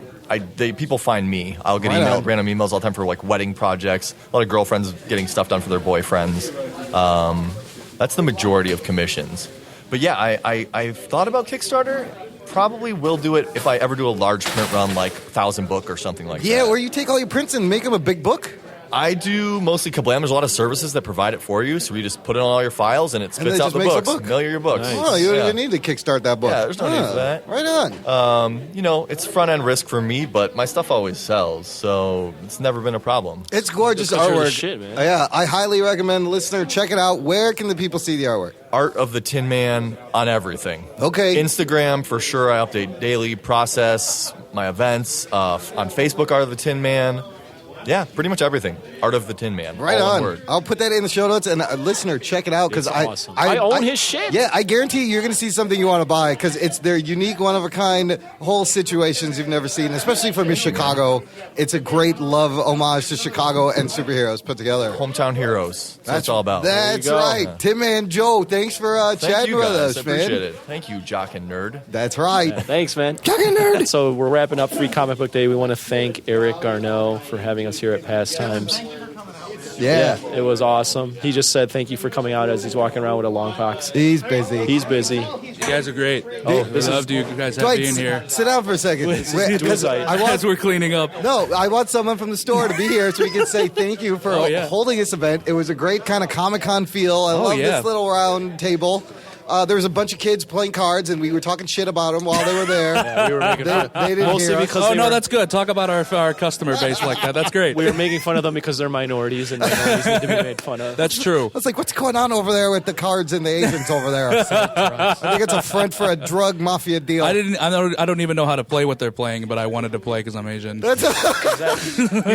people find me. I'll get Right on. random emails all the time for like wedding projects. A lot of girlfriends getting stuff done for their boyfriends. That's the majority of commissions. But yeah, I've thought about Kickstarter. Probably will do it if I ever do a large print run, like 1,000 book or something like that. Yeah, where you take all your prints and make them a big book. I do mostly Kablam. There's a lot of services that provide it for you, so you just put in all your files and it And it spits out just the makes a books. book. Mail your books. Oh, you don't Yeah. even need to kickstart that book. Yeah, there's no need for that. Right on. It's front end risk for me, but my stuff always sells, so it's never been a problem. It's gorgeous That's 'cause you're the artwork. shit, man. Yeah, I highly recommend the listener check it out. Where can the people see the artwork? Art of the Tin Man on everything. Okay. Instagram for sure. I update daily. Process my events on Facebook. Art of the Tin Man. Yeah, pretty much everything. Art of the Tin Man. Right all one on. word. I'll put that in the show notes, and listener, check it out because It's awesome. I own his shit. Yeah, I guarantee you're going to see something you want to buy because it's their unique, one of a kind whole situations you've never seen, especially from Chicago. It's a great love homage to Chicago and superheroes put together. Hometown heroes. That's what it's all about. That's go. right, Tim and Joe. Thanks for Thank chatting you with guys. us, I man. appreciate it. Thank you, Jock and Nerd. That's right. Thanks, man. Jock and Nerd. So we're wrapping up Free Comic Book Day. We want to thank Eric Garneau for having us here at Pastimes. Yeah. It was awesome. He just said thank you for coming out as he's walking around with a long box. He's busy. He's busy. You guys are great. Oh, We loved you guys Dwight, being here. sit down for a second. Because I want As we're cleaning up. No, I want someone from the store to be here so we can say thank you for yeah. holding this event. It was a great kind of Comic-Con feel. I love yeah. this little round table. There was a bunch of kids playing cards, and we were talking shit about them while they were there. Yeah, we were making fun. They didn't Mostly hear us. because Oh, they no, were, that's good. Talk about our customer base like that. That's great. we were making fun of them because they're minorities and minorities need to be made fun of. That's true. I was like, what's going on over there with the cards and the agents over there? I think it's a front for a drug mafia deal. I don't even know how to play what they're playing, but I wanted to play because I'm Asian. You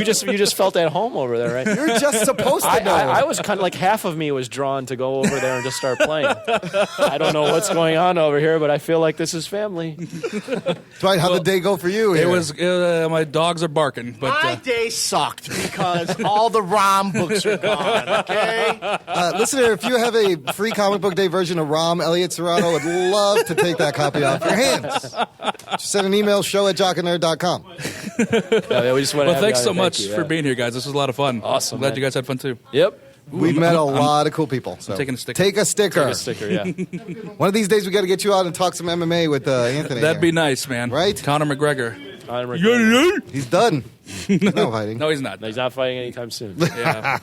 just felt at home over there, right? You're just supposed to I, know. I was kind of like half of me was drawn to go over there and just start playing. I don't know what's going on over here, but I feel like this is family. Dwight, how'd the day go for you? It here? was my dogs are barking, but My day sucked because all the ROM books are gone, okay? Listener, if you have a free comic book day version of Rom Elliott Serrano, would love to take that copy off your hands. Just send an email, show@jockandnerd.com. Yeah, we just want to well, have thanks you so on. much Thank you, for yeah. being here, guys. This was a lot of fun. Awesome, I'm glad man. you guys had fun too. Yep. We met a lot of cool people. So taking a sticker. Take a sticker. Take a sticker, yeah. One of these days, we got to get you out and talk some MMA with Anthony. That'd be here. nice, man. Right? Conor McGregor. He's done. No fighting. No, he's not. No, he's not fighting anytime soon. Yeah.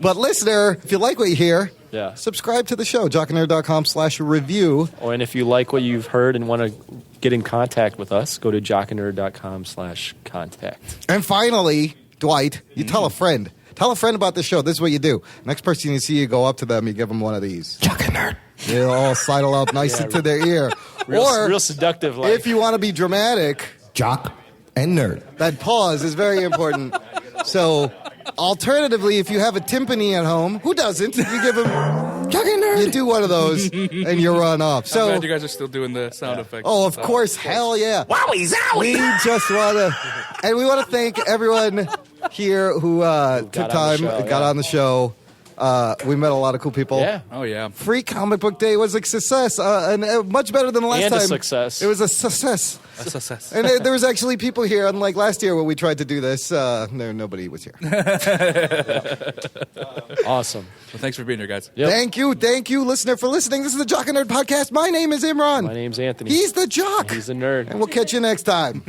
But listener, if you like what you hear, Yeah. subscribe to the show, jockandnerd.com/review. Oh, and if you like what you've heard and want to get in contact with us, go to jockandnerd.com/contact. And finally, Dwight, you tell a friend. Tell a friend about the show. This is what you do. Next person you see, you go up to them, you give them one of these. Jock and Nerd. They'll all sidle up nice into their ear. Real seductive. Like, if you want to be dramatic, Jock and Nerd. that pause is very important. So, alternatively, if you have a timpani at home, who doesn't? You give them Jock and Nerd. You do one of those, and you run off. I'm So, glad you guys are still doing the sound effects. oh, of course, hell yeah. Wowie zowie! We just want to, and we want to thank everyone here who took time, got on the show. We met a lot of cool people. yeah. Oh, yeah. Free Comic Book Day was a success, and much better than the last And a time. success. It was a success. SSS. And there was actually people here, unlike last year when we tried to do this. Nobody was here. Awesome. Well, thanks for being here, guys. Yep. Thank you, listener, for listening. This is the Jock and Nerd Podcast. My name is Imran. My name's Anthony. He's the Jock. He's the nerd. And we'll catch you next time.